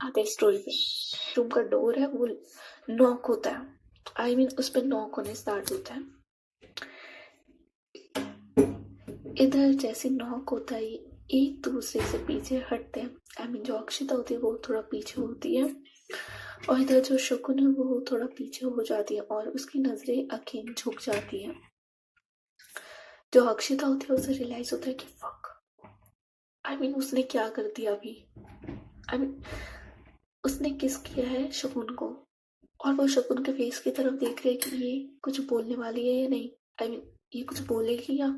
आते हैं स्टोरी पे। रूम का डोर है वो नॉक होता है, आई मीन उस पर नॉक होने स्टार्ट होता है। इधर जैसे नॉक होता है एक दूसरे से पीछे हटते हैं, आई मीन जो अक्षिता होती है वो थोड़ा पीछे होती है और इधर जो शकुन है वो थोड़ा पीछे हो जाती है और उसकी नजरें अखीन झुक जाती है। जो अक्षिता होती है उसे रियलाइज होता है कि फक, आई मीन उसने क्या कर दिया अभी, आई मीन उसने किस किया है शकुन को। और वो शकुन के फेस की तरफ देख रहे हैं कि ये कुछ बोलने वाली है या नहीं, आई मीन ये कुछ बोलेगी या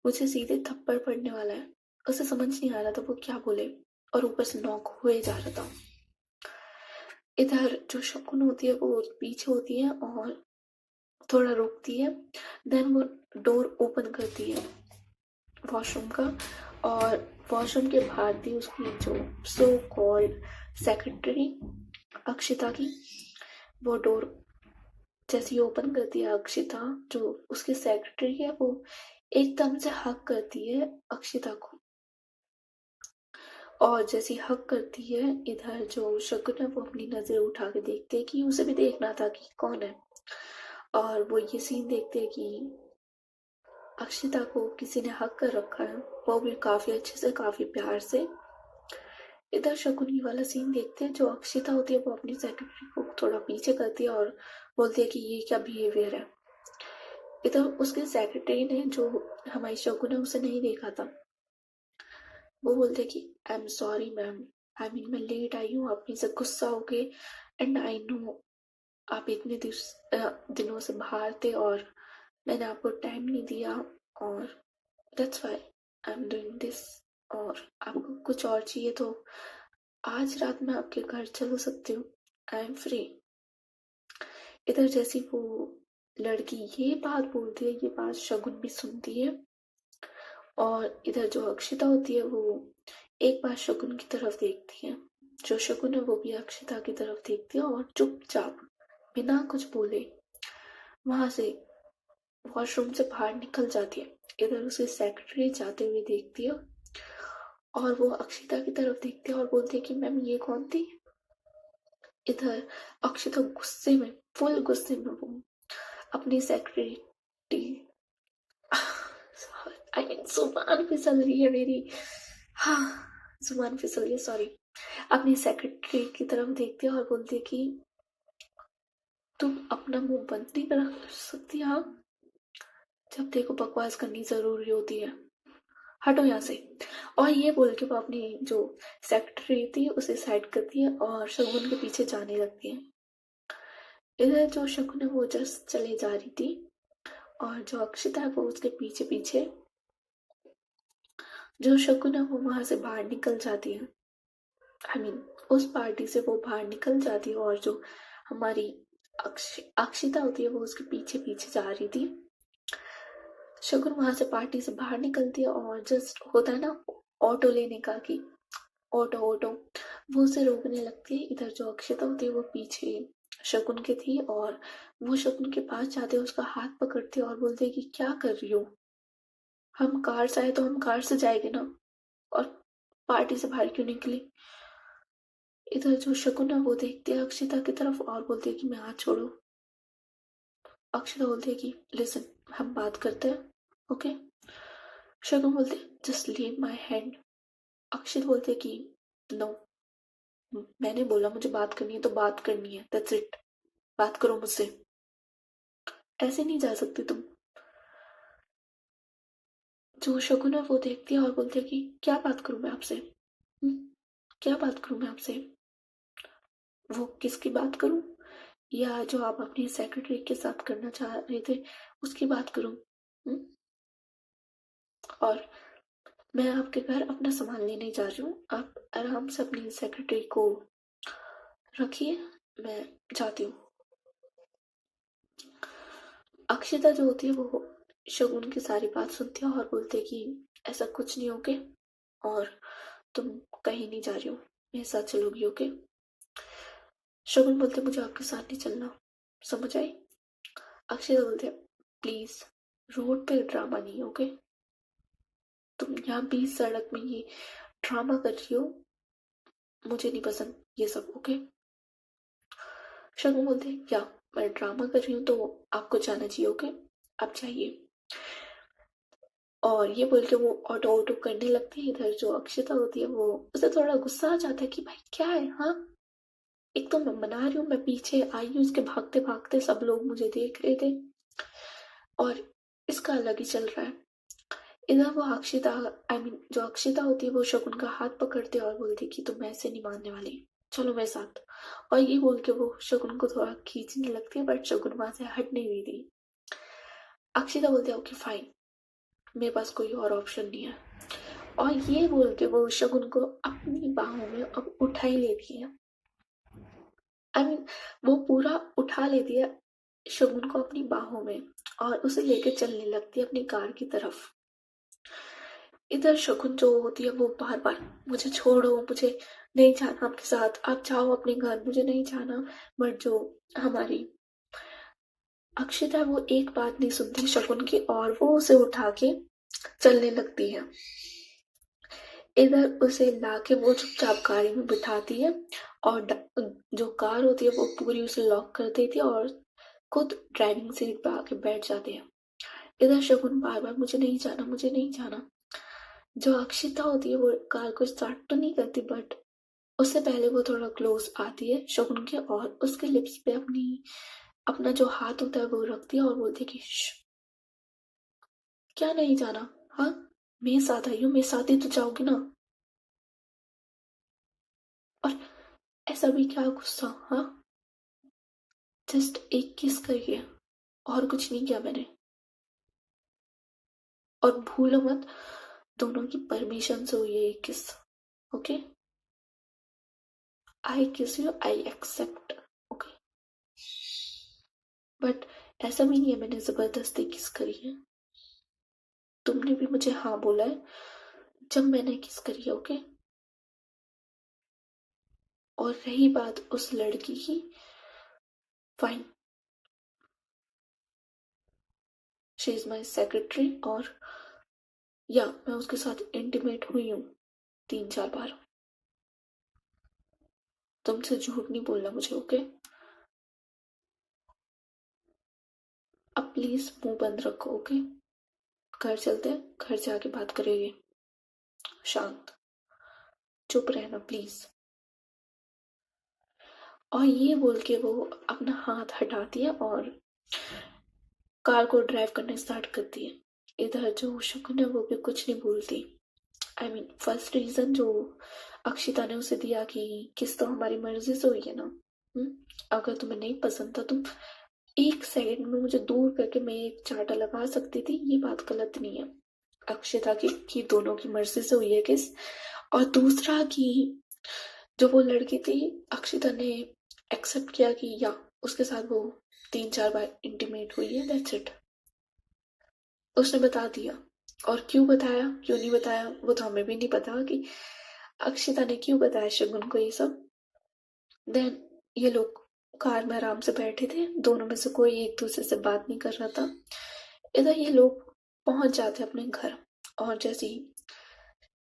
मुझे सीधे थप्पड़ पड़ने वाला है। उसे समझ नहीं आ रहा था वो क्या बोले और ऊपर से नॉक हुए जा रहा था। इधर जो शकुन होती है वो पीछे होती है और थोड़ा रुकती है, देन वो डोर ओपन करती है वॉशरूम का और वॉशरूम के बाहर थी उसकी जो सो कॉल्ड सेक्रेटरी अक्षिता की। वो डोर जैसे ही ओपन करती है अक्षिता, जो उसकी सेक्रेटरी है वो एकदम से हक करती है अक्षिता को। और जैसे हक करती है इधर जो शकुन है वो अपनी नजर उठा के देखते हैं कि उसे भी देखना था कि कौन है। और वो ये सीन देखते हैं कि अक्षिता को किसी ने हक कर रखा है, वो भी काफी अच्छे से काफी प्यार से। इधर शकुनी वाला सीन देखते हैं, जो अक्षिता होती है वो अपनी सेक्रेटरी को थोड़ा पीछे करती है और बोलती है कि ये क्या बिहेवियर है। इधर उसकी सेक्रेटरी ने जो हमारी शकुन है उसे नहीं देखा था, वो बोलते कि I am sorry ma'am, I mean मैं लेट आई हूँ अपने से गुस्सा हो गए एंड आई नो आप इतने दिनों से बाहर थे और मैंने आपको टाइम नहीं दिया और that's why I am doing this. और आपको कुछ और चाहिए तो आज रात में आपके घर चल सकती हूँ, आई एम फ्री। इधर जैसी वो लड़की ये बात बोलती है, ये बात शगुन भी सुनती है और इधर जो अक्षिता होती है वो एक बार शगुन की तरफ देखती है। जो शगुन है वो भी अक्षिता की तरफ देखती है और चुपचाप बिना कुछ बोले वहां से वॉशरूम से बाहर निकल जाती है। इधर उसे सेक्रेटरी जाते हुए देखती है और वो अक्षिता की तरफ देखती है और बोलती है कि मैम ये कौन थी। इधर अक्षिता गुस्से में, फुल गुस्से में वो अपनी सेक्रेटरी आई मीन जुबान फिसल रही है मेरी, हाँ जुबान फिसल रही है, सॉरी। अपनी सेक्रेटरी की तरफ देखती है और बोलती है कि तुम अपना मुंह बंद नहीं कर सकती, हाँ जब देखो बकवास करनी जरूरी होती है, हटो यहाँ से। और ये बोल के वो अपनी जो सेक्रेटरी थी उसे साइड करती है और शगुन के पीछे जाने लगती है। इधर जो शगुन है वो जस्ट चले जा रही थी और जो अक्षिता है वो उसके पीछे पीछे। जो शगुन है वो वहां से बाहर निकल जाती है, आई मीन उस पार्टी से वो बाहर निकल जाती है और जो हमारी अक्षिता होती है वो उसके पीछे पीछे जा रही थी। शगुन वहां से पार्टी से बाहर निकलती है और जस्ट होता है ना ऑटो लेने का कि ऑटो ऑटो, वो उसे रोकने लगती है। इधर जो अक्षता होती है वो पीछे शकुन के थी और वो शकुन के पास जाते हैं, उसका हाथ पकड़ते और बोलते कि क्या कर रही हो, हम कार से आए तो हम कार से जाएंगे ना, और पार्टी से बाहर क्यों निकली। इधर जो शकुन है वो देखती है अक्षिता की तरफ और बोलती है कि मैं हाथ छोड़ो। अक्षिता बोलती है कि लिसन हम बात करते हैं, ओके। शकुन बोलते जस्ट लीव माई हैंड। अक्षित बोलते कि नो, मैंने बोला मुझे बात करनी है तो बात करनी है, दैट्स इट, बात करो मुझसे, ऐसे नहीं जा सकती तुम। जो शकुन है वो देखती है और बोलती है कि क्या बात करूं मैं आपसे, क्या बात करूं मैं आपसे, वो किसकी बात करूं, या जो आप अपनी सेक्रेटरी के साथ करना चाह रहे थे उसकी बात करूं। हम्म? और मैं आपके घर अपना सामान लेने जा रही हूँ, आप आराम से अपनी सेक्रेटरी को रखिए, मैं जाती हूँ। अक्षिता जो होती है वो शगुन की सारी बात सुनती है और बोलती है कि ऐसा कुछ नहीं, ओके, और तुम कहीं नहीं जा रही हो, मेरे साथ चलोगी, ओके। शगुन बोलते मुझे आपके साथ नहीं चलना, समझ आई। अक्षिता बोलते प्लीज रोड पे ड्रामा नहीं, ओके, तुम यहाँ बीच सड़क में ये ड्रामा कर रही हो, मुझे नहीं पसंद ये सब, ओके। शगुन बोलते क्या मैं ड्रामा कर रही हूँ तो आपको जाना चाहिए, ओके, आप जाइए। और ये बोल के वो ऑटो ऑटो करने लगती है। इधर जो अक्षता होती है वो, उसे थोड़ा गुस्सा आ जाता है कि भाई क्या है, हाँ, एक तो मैं मना रही हूँ, मैं पीछे आई हूँ इसके भागते भागते, सब लोग मुझे देख रहे थे और इसका अलग ही चल रहा है। इधर वो अक्षिता, जो अक्षिता होती है वो शगुन का हाथ पकड़ते और बोलती कि तुम ऐसे नहीं मानने वाली, चलो मेरे साथ। और ये बोल के वो शगुन को थोड़ा खींचने लगती है, बट शगुन वहां से हट नहीं रही थी। अक्षिता बोलती है ओके फाइन, मेरे पास कोई और ऑप्शन नहीं है। और ये बोल के वो शगुन को अपनी बाहों में अब उठा ही लेती है। वो पूरा उठा लेती है शगुन को अपनी बाहों में और उसे लेके चलने लगती है अपनी कार की तरफ। इधर शगुन जो होती है वो बार बार मुझे छोड़ो, मुझे नहीं जाना आपके साथ, आप जाओ अपने घर, मुझे नहीं जाना। बट जो हमारी अक्षिता है वो एक बात नहीं सुनती शगुन की और वो उसे उठा के चलने लगती है। इधर उसे लाके वो चुपचाप गाड़ी में बिठाती है और जो कार होती है वो पूरी उसे लॉक कर देती है और खुद ड्राइविंग सीट पे आके बैठ जाती है। इधर शगुन बार बार मुझे नहीं जाना, मुझे नहीं जाना। जो अक्षिता होती है वो कार को स्टार्ट तो नहीं करती, बट उससे पहले वो थोड़ा क्लोज आती है शगुन के और उसके लिप्स पे अपना जो हाथ होता है वो रखती है और बोलती है कि क्या नहीं जाना, हाँ, मेरे साथ आई हो, मेरे साथ ही तो जाओगी ना। और ऐसा भी क्या गुस्सा, हाँ, जस्ट एक किस करिए और कुछ नहीं किया मैंने। और भूलो मत दोनों की परमिशन से हुई है ये किस, okay. I kiss you, I accept, okay. But ऐसा भी नहीं है मैंने जबरदस्ती किस करी है, तुमने भी मुझे हाँ बोला है जब मैंने किस करी है, ओके। और रही बात उस लड़की की, fine, she is my secretary और या मैं उसके साथ इंटीमेट हुई हूँ 3-4 बार। तुमसे झूठ नहीं बोलना मुझे, ओके। अब प्लीज मुंह बंद रखो, ओके। घर चलते हैं, घर जाके बात करेंगे, शांत, चुप रहना प्लीज। और ये बोल के वो अपना हाथ हटाती है और कार को ड्राइव करना स्टार्ट करती है। इधर जो शकुन है वो भी कुछ नहीं बोलती। फर्स्ट रीजन जो अक्षिता ने उसे दिया कि किस तो हमारी मर्जी से हुई है ना, अगर तुम्हें नहीं पसंद था तुम 1 सेकंड में मुझे दूर करके मैं एक चांटा लगा सकती थी, ये बात गलत नहीं है अक्षिता की कि दोनों की मर्जी से हुई है किस। और दूसरा कि जो वो लड़की थी, अक्षिता ने एक्सेप्ट किया कि या उसके साथ वो 3-4 बार इंटीमेट हुई है, दैट्स इट, उसने बता दिया। और क्यों बताया क्यों नहीं बताया वो तो हमें भी नहीं पता कि अक्षिता ने क्यों बताया शगुन को ये सब। देन ये लोग कार में आराम से बैठे थे, दोनों में से कोई एक दूसरे से बात नहीं कर रहा था। इधर ये लोग पहुंच जाते अपने घर और जैसे ही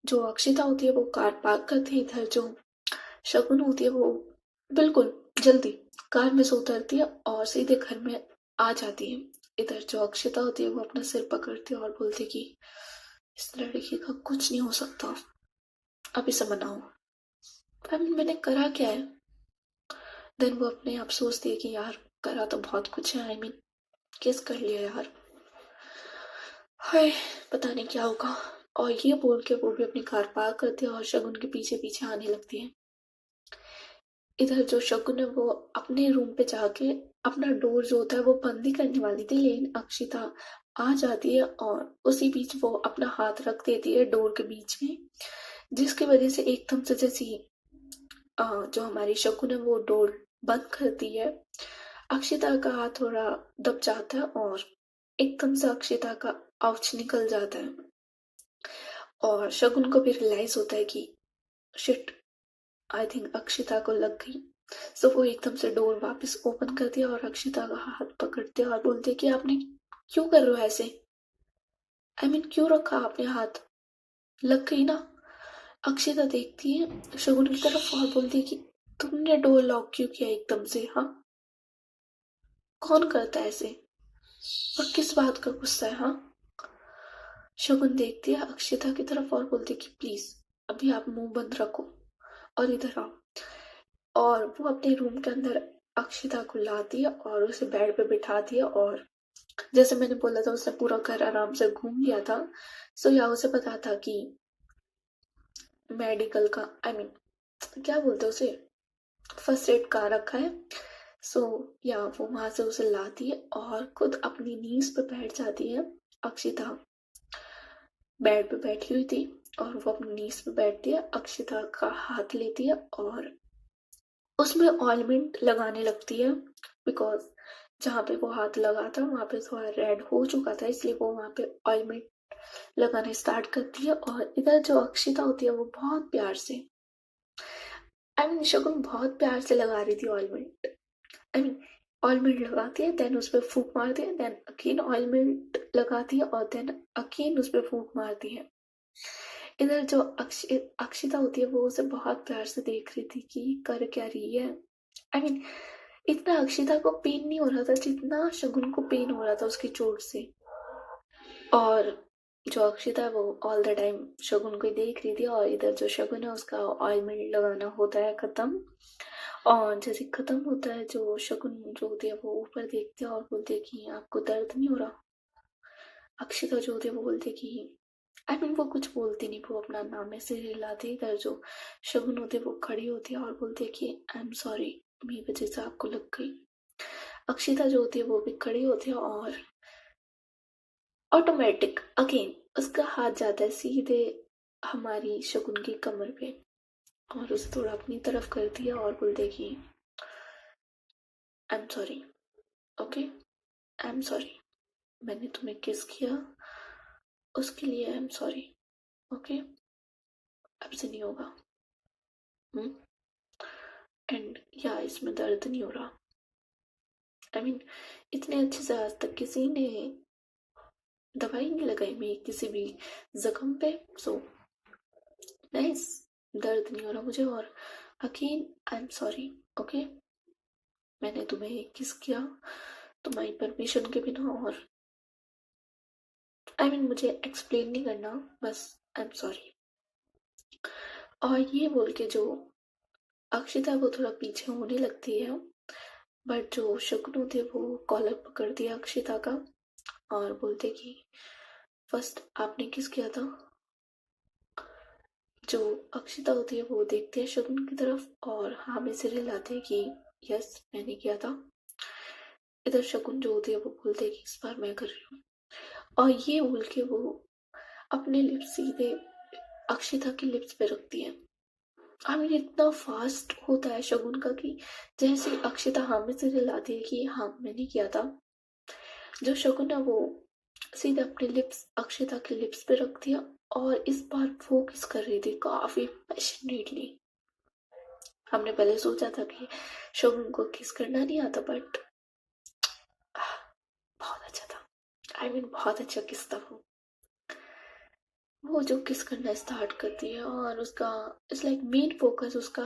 जो अक्षिता होती है वो कार पार्क करती है, इधर जो शगुन होती है वो बिल्कुल जल्दी कार में से उतरती है और सीधे घर में आ जाती है। इधर जो अक्षिता होती है वो अपना सिर पकड़ती है और बोलती है कि इस लड़की का कुछ नहीं हो सकता, अब इसे मनाओ। मैंने करा क्या है। देन वो अपने आप सोचती है कि यार करा तो बहुत कुछ है, किस कर लिया यार, हाय, पता नहीं क्या होगा। और ये बोल के वो भी अपनी कार पार्क करती है और शगुन के पीछे पीछे आने लगती है। इधर जो शगुन है वो अपने रूम पे जाके अपना डोर जो होता है वो बंद ही करने वाली थी, लेकिन अक्षिता आ जाती है और उसी बीच वो अपना हाथ रख देती है डोर के बीच में, जिसकी वजह से एकदम से जैसी जो हमारी शगुन है वो डोर बंद करती है। अक्षिता का हाथ थोड़ा दब जाता है और एकदम से अक्षिता का आउच निकल जाता है और शगुन को भी रियलाइज होता है कि शिट, आई थिंक अक्षिता को लग गई। सो वो एकदम से डोर वापस ओपन कर दिया और अक्षिता का हाथ पकड़ते और बोलते कि आपने क्यों कर रहे हो ऐसे, क्यों रखा आपने हाथ, लग गई ना। अक्षिता देखती है शगुन की तरफ और बोलती है कि तुमने डोर लॉक क्यों किया एकदम से? हाँ, कौन करता है ऐसे? और किस बात का गुस्सा है? हाँ। शगुन देखती है अक्षिता की तरफ और बोलती है कि प्लीज अभी आप मुंह बंद रखो और इधर आओ। और वो अपने रूम के अंदर अक्षिता को लाती है और उसे बेड पे बिठाती है। और जैसे मैंने बोला था उसने पूरा घर आराम से घूम लिया था, सो या उसे पता था कि मेडिकल का क्या बोलते हैं उसे, फर्स्ट एड कहाँ रखा है। सो या वो वहां से उसे लाती है और खुद अपनी नीज पे बैठ जाती है। अक्षिता बेड पे बैठी हुई थी और वो अपनी नीज पे बैठती है, अक्षिता का हाथ लेती है और उसमें ऑइलमेंट लगाने लगती है। बिकॉज जहाँ पे वो हाथ लगा था वहां पे थोड़ा रेड हो चुका था, इसलिए वो वहां पे ऑइलमेंट लगाने स्टार्ट करती है। और इधर जो अक्षिता होती है वो बहुत प्यार से, शगुन बहुत प्यार से लगा रही थी ऑइलमेंट। ऑइलमेंट लगाती है, देन उस पर फूंक मारती है, देन अगेन ऑइलमेंट लगाती है और देन अगेन उस पर फूंक मारती है। इधर जो अक्षिता होती है वो उसे बहुत प्यार से देख रही थी कि कर क्या रही है। आई मीन इतना अक्षिता को पेन नहीं हो रहा था जितना शगुन को पेन हो रहा था उसकी चोट से। और जो अक्षिता है वो ऑल द टाइम शगुन को ही देख रही थी। और इधर जो शगुन है उसका ऑइलमेंट लगाना होता है खत्म। और जैसे खत्म होता है जो शगुन जो होती है वो ऊपर देखती है और बोलती है कि आपको दर्द नहीं हो रहा? अक्षिता जो होती है वो बोलती है कि वो कुछ बोलती नहीं, वो अपना नाम ऐसे हिलाती है। इधर जो शगुन होती है वो खड़ी होती है और बोलती है कि आई एम सॉरी, मेरी वजह से आपको लग गई। अक्षिता जो होती है वो भी खड़ी होती है और ऑटोमेटिक अगेन उसका हाथ जाता है सीधे हमारी शगुन की कमर पे और उसे थोड़ा अपनी तरफ करती है और बोलती है कि I am sorry, okay, I am sorry, मैंने तुम्हें किस किया उसके लिए आई एम सॉरी, ओके, अब से नहीं होगा। एंड या इसमें दर्द नहीं हो रहा। इतने अच्छे से आज तक किसी ने दवाई नहीं लगाई मेरी किसी भी जख्म पे। सो नाइस, दर्द नहीं हो रहा मुझे। और again I am sorry, okay, मैंने तुम्हें किस किया तुम्हारी परमिशन के बिना। और मुझे एक्सप्लेन नहीं करना, बस आई एम सॉरी। और ये बोल के जो अक्षिता वो थोड़ा पीछे होने लगती है, बट जो शकुन थे वो कॉलर पकड़ दिया अक्षिता का और बोलते कि फर्स्ट आपने किस किया था? जो अक्षिता होती है वो देखती है शगुन की तरफ और हाँ में सिर हिलाते हैं कि यस मैंने किया था। इधर शगुन जो होती है वो बोलते हैं कि इस बार मैं कर रही हूँ। और ये बोल के वो अपने लिप्स सीधे अक्षिता की लिप्स पे रखती है। इतना फास्ट होता है शगुन का कि जैसे अक्षिता हाँ में सिर हिलाती है कि हाँ मैंने किया था, जो शगुन है वो सीधे अपने लिप्स अक्षिता के लिप्स पे रखती है। और इस बार वो किस कर रही थी काफी पैशनेटली। हमने पहले सोचा था कि शगुन को किस करना नहीं आता, बट बहुत अच्छा था। बहुत अच्छा किस था वो जो किस करना स्टार्ट करती है और उसका इट्स लाइक मेन फोकस उसका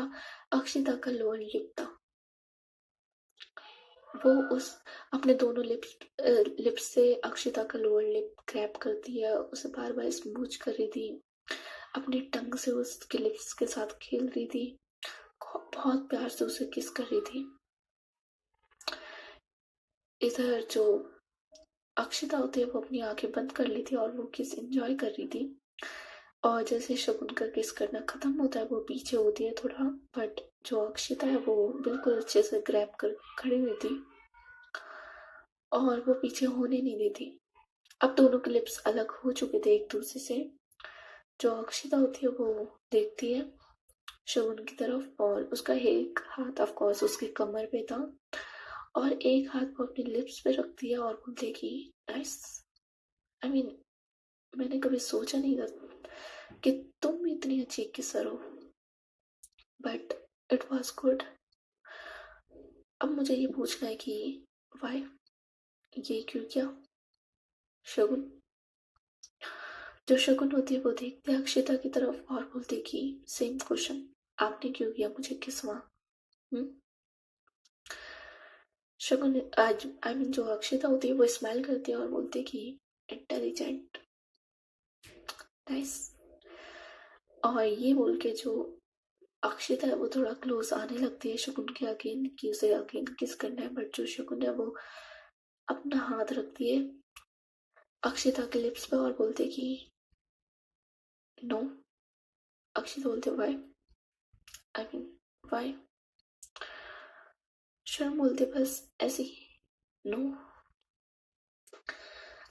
अक्षिता का लोअर लिप था। वो उस अपने दोनों लिप्स से अक्षिता का लोअर लिप ग्रैब करती है, उसे बार बार स्मूच कर रही थी, अपनी टंग से उसके लिप्स के साथ खेल रही थी, बहुत प्यार से उसे किस कर रही थी। इधर जो अक्षिता होती है वो अपनी आंखें बंद कर ली थी और वो किस एंजॉय कर रही थी। और जैसे शगुन का किस करना खत्म होता है वो पीछे होती है थोड़ा, बट जो अक्षिता है वो बिल्कुल अच्छे से ग्रैब कर खड़ी हुई थी और वो पीछे होने नहीं देती। अब दोनों के लिप्स अलग हो चुके थे एक दूसरे से। जो अक्षिता होती है वो देखती है शगुन की तरफ और उसका एक हाथ ऑफ कोर्स उसकी कमर पे था और एक हाथ वो अपने लिप्स पे रखती है और बोलती है कि नाइस। आई मीन मैंने कभी सोचा नहीं था कि तुम इतनी अच्छी किसर हो, बट इट वॉज गुड। अब मुझे ये पूछना है कि वाई, ये क्यों किया शगुन? जो शगुन होती है वो देखते हैं अक्षिता की तरफ और बोलते कि सेम क्वेश्चन, आपने क्यों किया मुझे किस वहाँ। हम्म। शगुन आज आई मीन जो अक्षिता होती है वो स्माइल करती है और बोलते कि इंटेलिजेंट, नाइस। और ये बोल के जो अक्षिता है वो थोड़ा क्लोज आने लगती है शगुन के अगेन कि उसे अगेन किस करना है, बट जो शगुन है वो अपना हाथ रखती है अक्षिता के लिप्स पे और बोलते कि नो। अक्षिता बोलते वाई, आई मीन वाई। शर्म बोलते बस ऐसे ही, नो।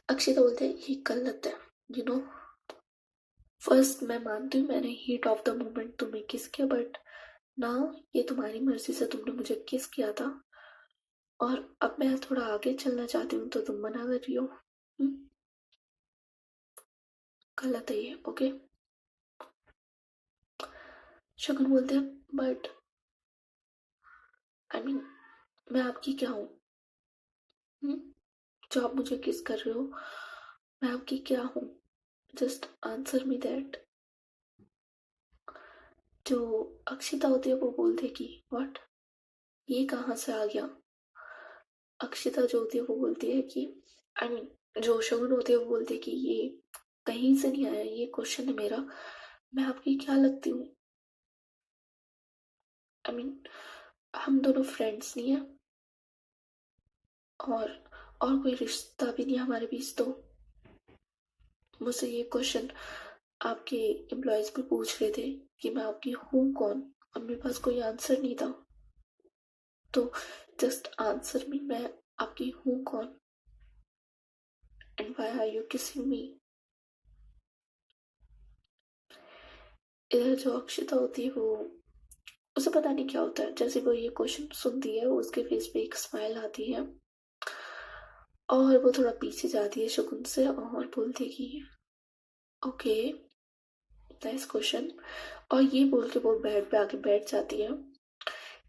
अक्षिता बोलते ये गलत है, यू नो। फर्स्ट मैं मानती हूँ मैंने हीट ऑफ द मोमेंट तुम्हें किस किया, बट ना ये तुम्हारी मर्जी से तुमने मुझे किस किया था, और अब मैं थोड़ा आगे चलना चाहती हूँ तो तुम मना कर रही हो। गलत है ये, ओके। शगुन बोलते हैं बट आई मीन मैं आपकी क्या हूँ, जो आप मुझे किस कर रहे हो, मैं आपकी क्या हूँ, जस्ट आंसर मी दैट। जो अक्षिता होती है वो बोलते कि व्हाट, ये कहाँ से आ गया। अक्षिता जो होती है वो बोलती है कि आई मीन जो शगुन होती है वो बोलते हैं कि ये कहीं से नहीं आया, ये क्वेश्चन है मेरा, मैं आपकी क्या लगती हूँ। आई मीन हम दोनों फ्रेंड्स नहीं है, और कोई रिश्ता भी नहीं है हमारे बीच, तो मुझसे ये क्वेश्चन आपके एम्प्लॉयज भी पूछ रहे थे कि मैं आपकी हूँ कौन, और मेरे पास कोई आंसर नहीं था, तो जस्ट आंसर मी, मैं आपकी हूँ कौन, and why are you kissing me. इधर जो अक्षिता होती है वो उसे पता नहीं क्या होता है, जैसे वो ये क्वेश्चन सुनती है उसके फेस पे एक स्माइल आती है और वो थोड़ा पीछे जाती है शगुन से और बोलती है कि ओके, नाइस क्वेश्चन, और ये बोल के वो बेड पे आके बैठ जाती है।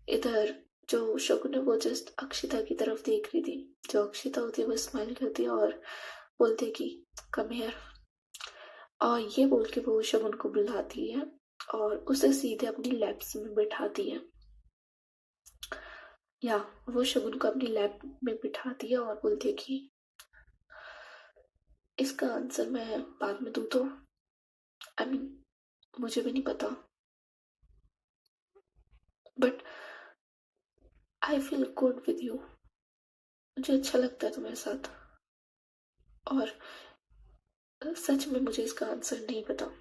इधर जो शगुन है वो जस्ट अक्षिता की तरफ देख रही थी, जो अक्षिता होती है वो स्माइल करती है और बोलते कि कम हियर, और ये बोल के वो शगुन को बुलाती है और उसे सीधे अपनी लैप्स में बिठाती है, या वो शगुन को अपनी लैप में बिठाती है और बोलती है कि इसका आंसर मैं बाद में दूँ तो, आई मीन मुझे भी नहीं पता, but I feel good with you, मुझे अच्छा लगता है तुम्हारे साथ, और सच में मुझे इसका आंसर नहीं पता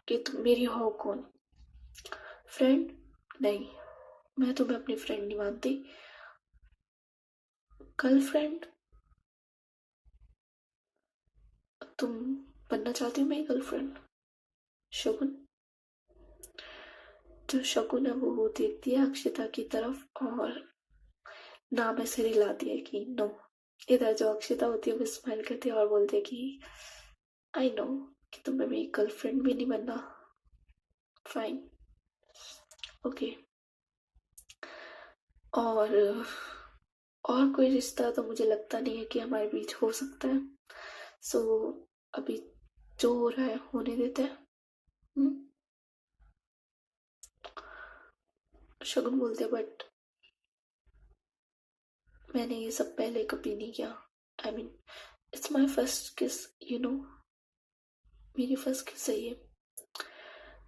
कि तुम मेरी हो कौन। फ्रेंड नहीं, मैं तुम्हें अपनी फ्रेंड नहीं मानती। गर्लफ्रेंड, तुम बनना चाहती हो मेरी गर्लफ्रेंड। शगुन, जो शगुन है वो देखती है अक्षिता की तरफ और नाम ऐसे हिलाती है कि नो। इधर जो अक्षिता होती है वो स्माइल करती है और बोलती है कि आई नो कि तुम्हें मेरी गर्लफ्रेंड भी नहीं बनना, फाइन, ओके। और कोई रिश्ता तो मुझे लगता नहीं है कि हमारे बीच हो सकता है, सो अभी जो हो रहा है होने देते हैं। हम्म। शगुन बोलते बट मैंने ये सब पहले कभी नहीं किया, आई मीन इट्स माई फर्स्ट किस, यू नो, मेरी फर्स्ट किस है ये।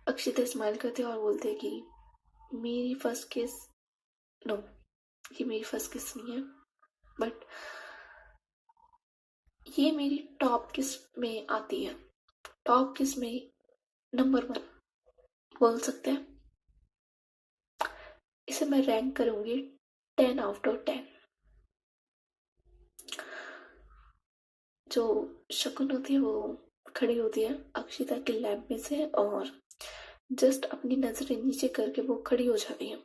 अक्षिता स्माइल करते और बोलते कि मेरी फर्स्ट किस, नो, ये मेरी फर्स्ट किस नहीं है, बट ये मेरी टॉप किस में आती है, टॉप किस में नंबर 1 बोल सकते हैं। इसे मैं रैंक करूंगी 10 आउट ऑफ 10। जो शकुन होती है वो खड़ी होती है अक्षिता के लैब में से और जस्ट अपनी नजरें नीचे करके वो खड़ी हो जाती है।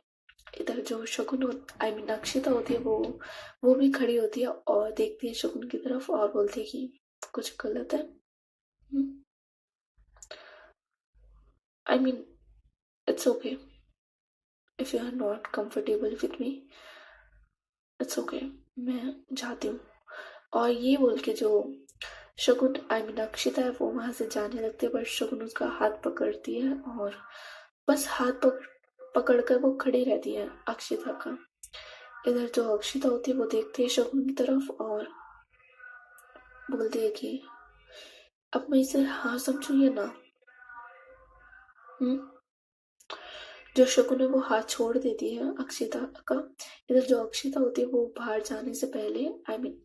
इधर जो शकुन आई मीन अक्षिता होती है वो भी खड़ी होती है और देखती है शकुन की तरफ और बोलती है कि कुछ गलत है। I mean it's okay if you are not comfortable with me, it's okay, मैं जाती हूँ। और ये बोल के जो शगुन आई मीन अक्षिता है वो वहां से जाने लगती है, पर शगुन उसका हाथ पकड़ती है और बस हाथ पकड़ कर वो खड़ी रहती है अक्षिता का। इधर जो अक्षिता होती है वो देखती है शगुन की तरफ और बोलती है कि अब मैं इसे हाँ समझू या ना। हम्म। जो शकुन है वो हाथ छोड़ देती है अक्षिता का। इधर जो अक्षिता होती है वो बाहर जाने से पहले आई मीन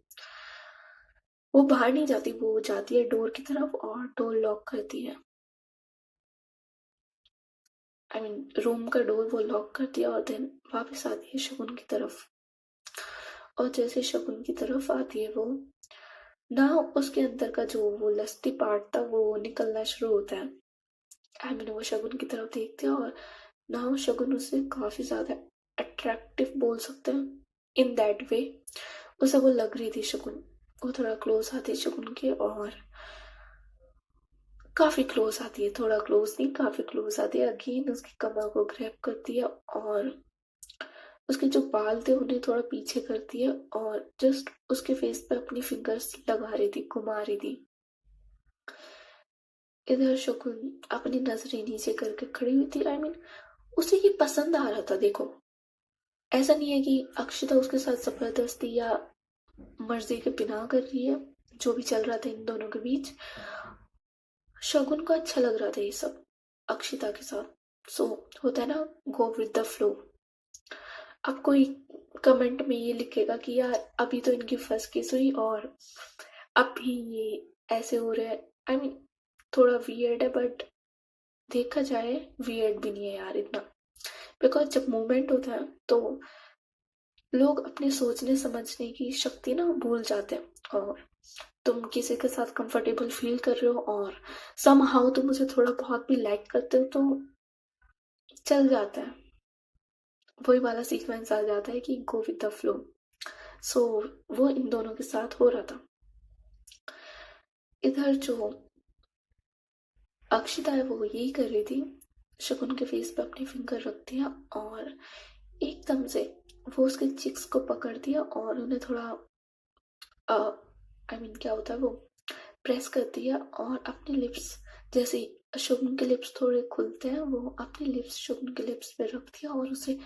वो बाहर नहीं जाती, वो जाती है डोर की तरफ और डोर लॉक करती है। आई मीन रूम का डोर वो लॉक करती है और देन वापस आती है शकुन की तरफ। और जैसे शकुन की तरफ आती है वो ना उसके अंदर का जो वो लस्ती पार्ट था वो निकलना शुरू होता है। आई मीन वो शगुन की तरफ देखते हैं और ना वो शगुन उसे काफी ज्यादा अट्रैक्टिव बोल सकते हैं इन दैट वे। उसे वो लग रही थी शगुन। वो थोड़ा क्लोज आती है शगुन के और काफी क्लोज आती है, थोड़ा क्लोज नहीं काफी क्लोज आती है। अगेन उसकी कमर को ग्रैब करती है और उसके जो बाल थे उन्हें थोड़ा पीछे करती है और जस्ट उसके फेस पे अपनी फिंगर्स लगा रही थी, घुमा रही थी। इधर शकुन अपनी नजरें नीचे करके खड़ी हुई थी। आई मीन उसे ये पसंद आ रहा था। देखो ऐसा नहीं है कि अक्षिता उसके साथ जबरदस्ती या मर्जी के बिना कर रही है। जो भी चल रहा था इन दोनों के बीच शगुन को अच्छा लग रहा था ये सब अक्षिता के साथ। सो होता है ना, गो विद द फ्लो। अब कोई कमेंट में ये लिखेगा कि यार अभी तो इनकी फर्स्ट किस हुई और अब भी ये ऐसे हो रहा है। आई मीन थोड़ा वियर्ड है बट देखा जाए वियर्ड भी नहीं है यार इतना। बिकॉज जब मूवमेंट होता है तो लोग अपने सोचने समझने की शक्ति ना भूल जाते हैं। और तुम किसी के साथ कंफर्टेबल फील कर रहे हो और समहाउ तुम उसे थोड़ा बहुत भी लाइक करते हो तो चल जाता है, वही वाला सीक्वेंस आ जाता है कि गो विद द फ्लो। सो वो इन दोनों के साथ हो रहा था। इधर जो अक्षिता है वो यही कर रही थी, शकुन के फेस पे अपनी फिंगर रख दिया और एकदम से वो उसके चिक्स को पकड़ दिया और उन्हें थोड़ा आई मीन क्या होता है वो प्रेस कर दिया और अपने लिप्स जैसे शुभन के लिप्स थोड़े खुलते हैं वो अपने लिप्स शुभन के लिप्स पे रख दिया और उसे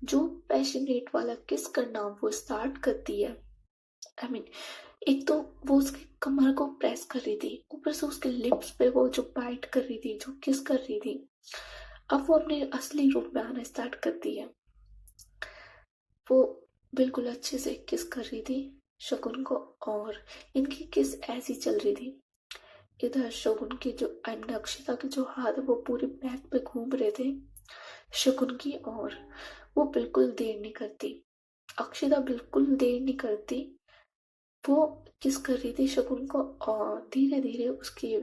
जो पैशनेट वाला किस करना वो स्टार्ट करती है। आई मीन एक तो वो उसकी कमर को प्रेस कर रही थी, ऊपर से उसके लिप्स पे वो जो बाइट कर रही थी, जो किस कर रही थी। अब वो अपने असली रूप में आना स्टार्ट करती है। वो बिल्कुल अच्छे से किस कर रही थी शकुन को और इनकी किस ऐसी चल रही थी। इधर शगुन की जो अक्षिता के जो हाथ वो पूरे बैक पे घूम रहे थे शकुन की। और वो बिल्कुल देर नहीं करती, अक्षिता बिल्कुल देर नहीं करती। वो किस कर रही थी शकुन को और धीरे धीरे उसके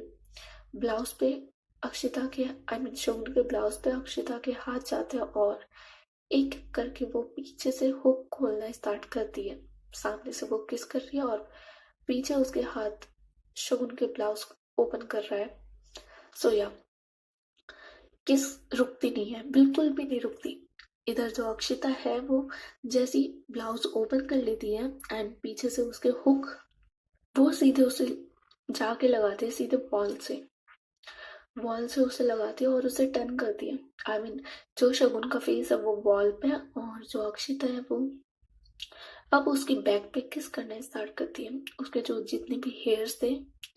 ब्लाउज पे अक्षिता के आई मीन शकुन के ब्लाउज पे अक्षिता के हाथ जाते हैं और एक एक करके वो पीछे से हुक खोलना स्टार्ट करती है। सामने से वो किस कर रही है और पीछे उसके हाथ शगुन के ब्लाउज ओपन कर रहा है। सो या किस रुकती नहीं है, बिल्कुल भी नहीं रुकती। इधर जो अक्षिता है वो जैसी ब्लाउज ओपन कर लेती है एंड पीछे से उसके हुक वो सीधे उसे जाके लगाते हैं, सीधे वॉल से उसे लगाती है और उसे टर्न करती है। आई मीन जो शगुन का फेस है वो वॉल पे है और जो अक्षिता है वो अब उसकी बैक पे किस करना स्टार्ट करती है। उसके जो जितने भी हेयर्स थे,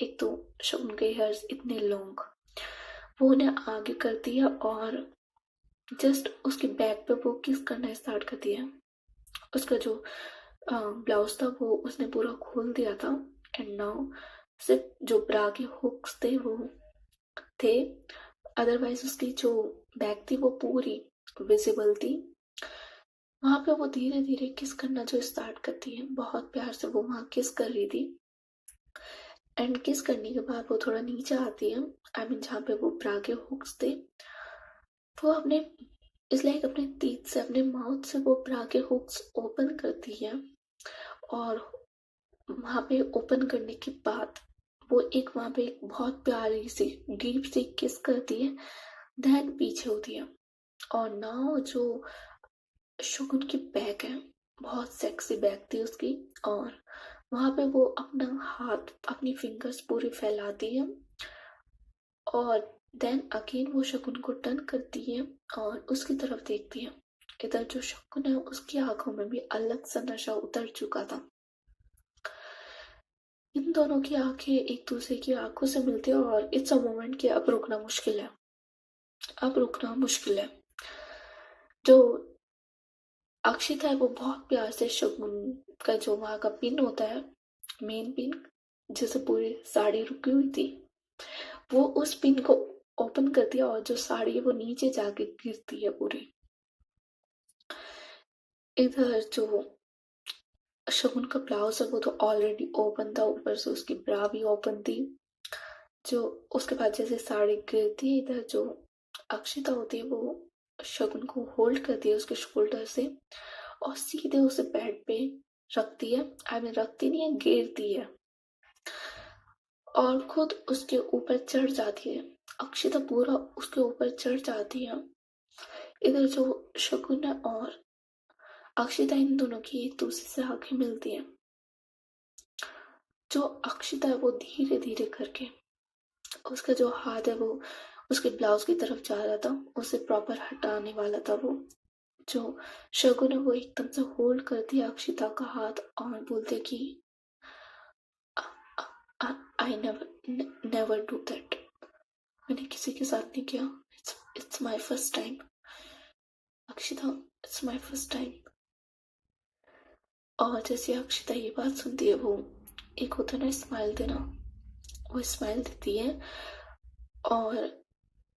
एक तो शगुन के हेयर्स इतने लॉन्ग, वो उन्हें आगे करती है और जस्ट उसके बैक पे वो किस करना स्टार्ट करती है। उसका जो ब्लाउज था वो उसने पूरा खोल दिया था एंड नाउ सिर्फ जो ब्रा के हुक्स थे वो थे, अदरवाइज उसकी जो बैक थी वो पूरी विजिबल थी। वहां पे वो धीरे धीरे किस करना जो स्टार्ट करती है, बहुत प्यार से वो वहां किस कर रही थी। एंड किस करने के बाद वो थोड़ा नीचे आती है, आई मीन जहाँ पे वो ब्रा के हुक्स थे वो अपने इस लाइक अपने टीथ से अपने माउथ से वो ब्रा के हुक्स ओपन करती है और वहां पे ओपन करने के बाद वो एक वहां पे एक बहुत प्यारी सी डीप सी किस करती है, देन पीछे होती है। और नाउ जो शगुन की बैक है बहुत सेक्सी बैक थी उसकी और वहां पे वो अपना हाथ, अपनी फिंगर्स पूरी फैलाती है और देन अगेन वो शकुन को टर्न करती है और उसकी तरफ देखती है। इधर जो शकुन है उसकी आंखों में भी अलग सा नशा उतर चुका था। इन दोनों की आंखें एक दूसरे की आंखों से मिलती है और इट्स अ मोमेंट कि अब रुकना मुश्किल है, अब रुकना मुश्किल है। जो अक्षिता है वो बहुत प्यार से शगुन का जो वहां का पिन होता है, मेन पिन जिसे पूरी साड़ी रुकी हुई थी, वो उस पिन को ओपन कर दिया और जो साड़ी है वो नीचे जाके गिरती है पूरी। इधर जो शगुन का ब्लाउज है वो तो ऑलरेडी ओपन था, ऊपर से उसकी ब्रा भी ओपन थी। जो उसके बाद जैसे साड़ी गिरती है, इधर जो अक्षिता होती है वो शगुन को होल्ड करती है उसके शोल्डर से और सीधे उसे बेड पे रखती है। आई मीन रखती नहीं है, गिरती है और खुद उसके ऊपर चढ़ जाती है। अक्षिता पूरा उसके ऊपर चढ़ जाती है। इधर जो शगुन है और अक्षिता, इन दोनों की एक दूसरे से आंखें मिलती हैं। जो अक्षिता है वो धीरे धीरे करके, उसका जो हाथ है वो उसके ब्लाउज की तरफ जा रहा था, उसे प्रॉपर हटाने वाला था। वो जो शगुन है वो एकदम से होल्ड करती है अक्षिता का हाथ और बोलते कि I never never do that, मैंने किसी के साथ नहीं किया, it's my first time Akshita, it's my first time. और जैसे अक्षिता ये बात सुनती है, वो एक होता है ना स्माइल देना, वो स्माइल देती है और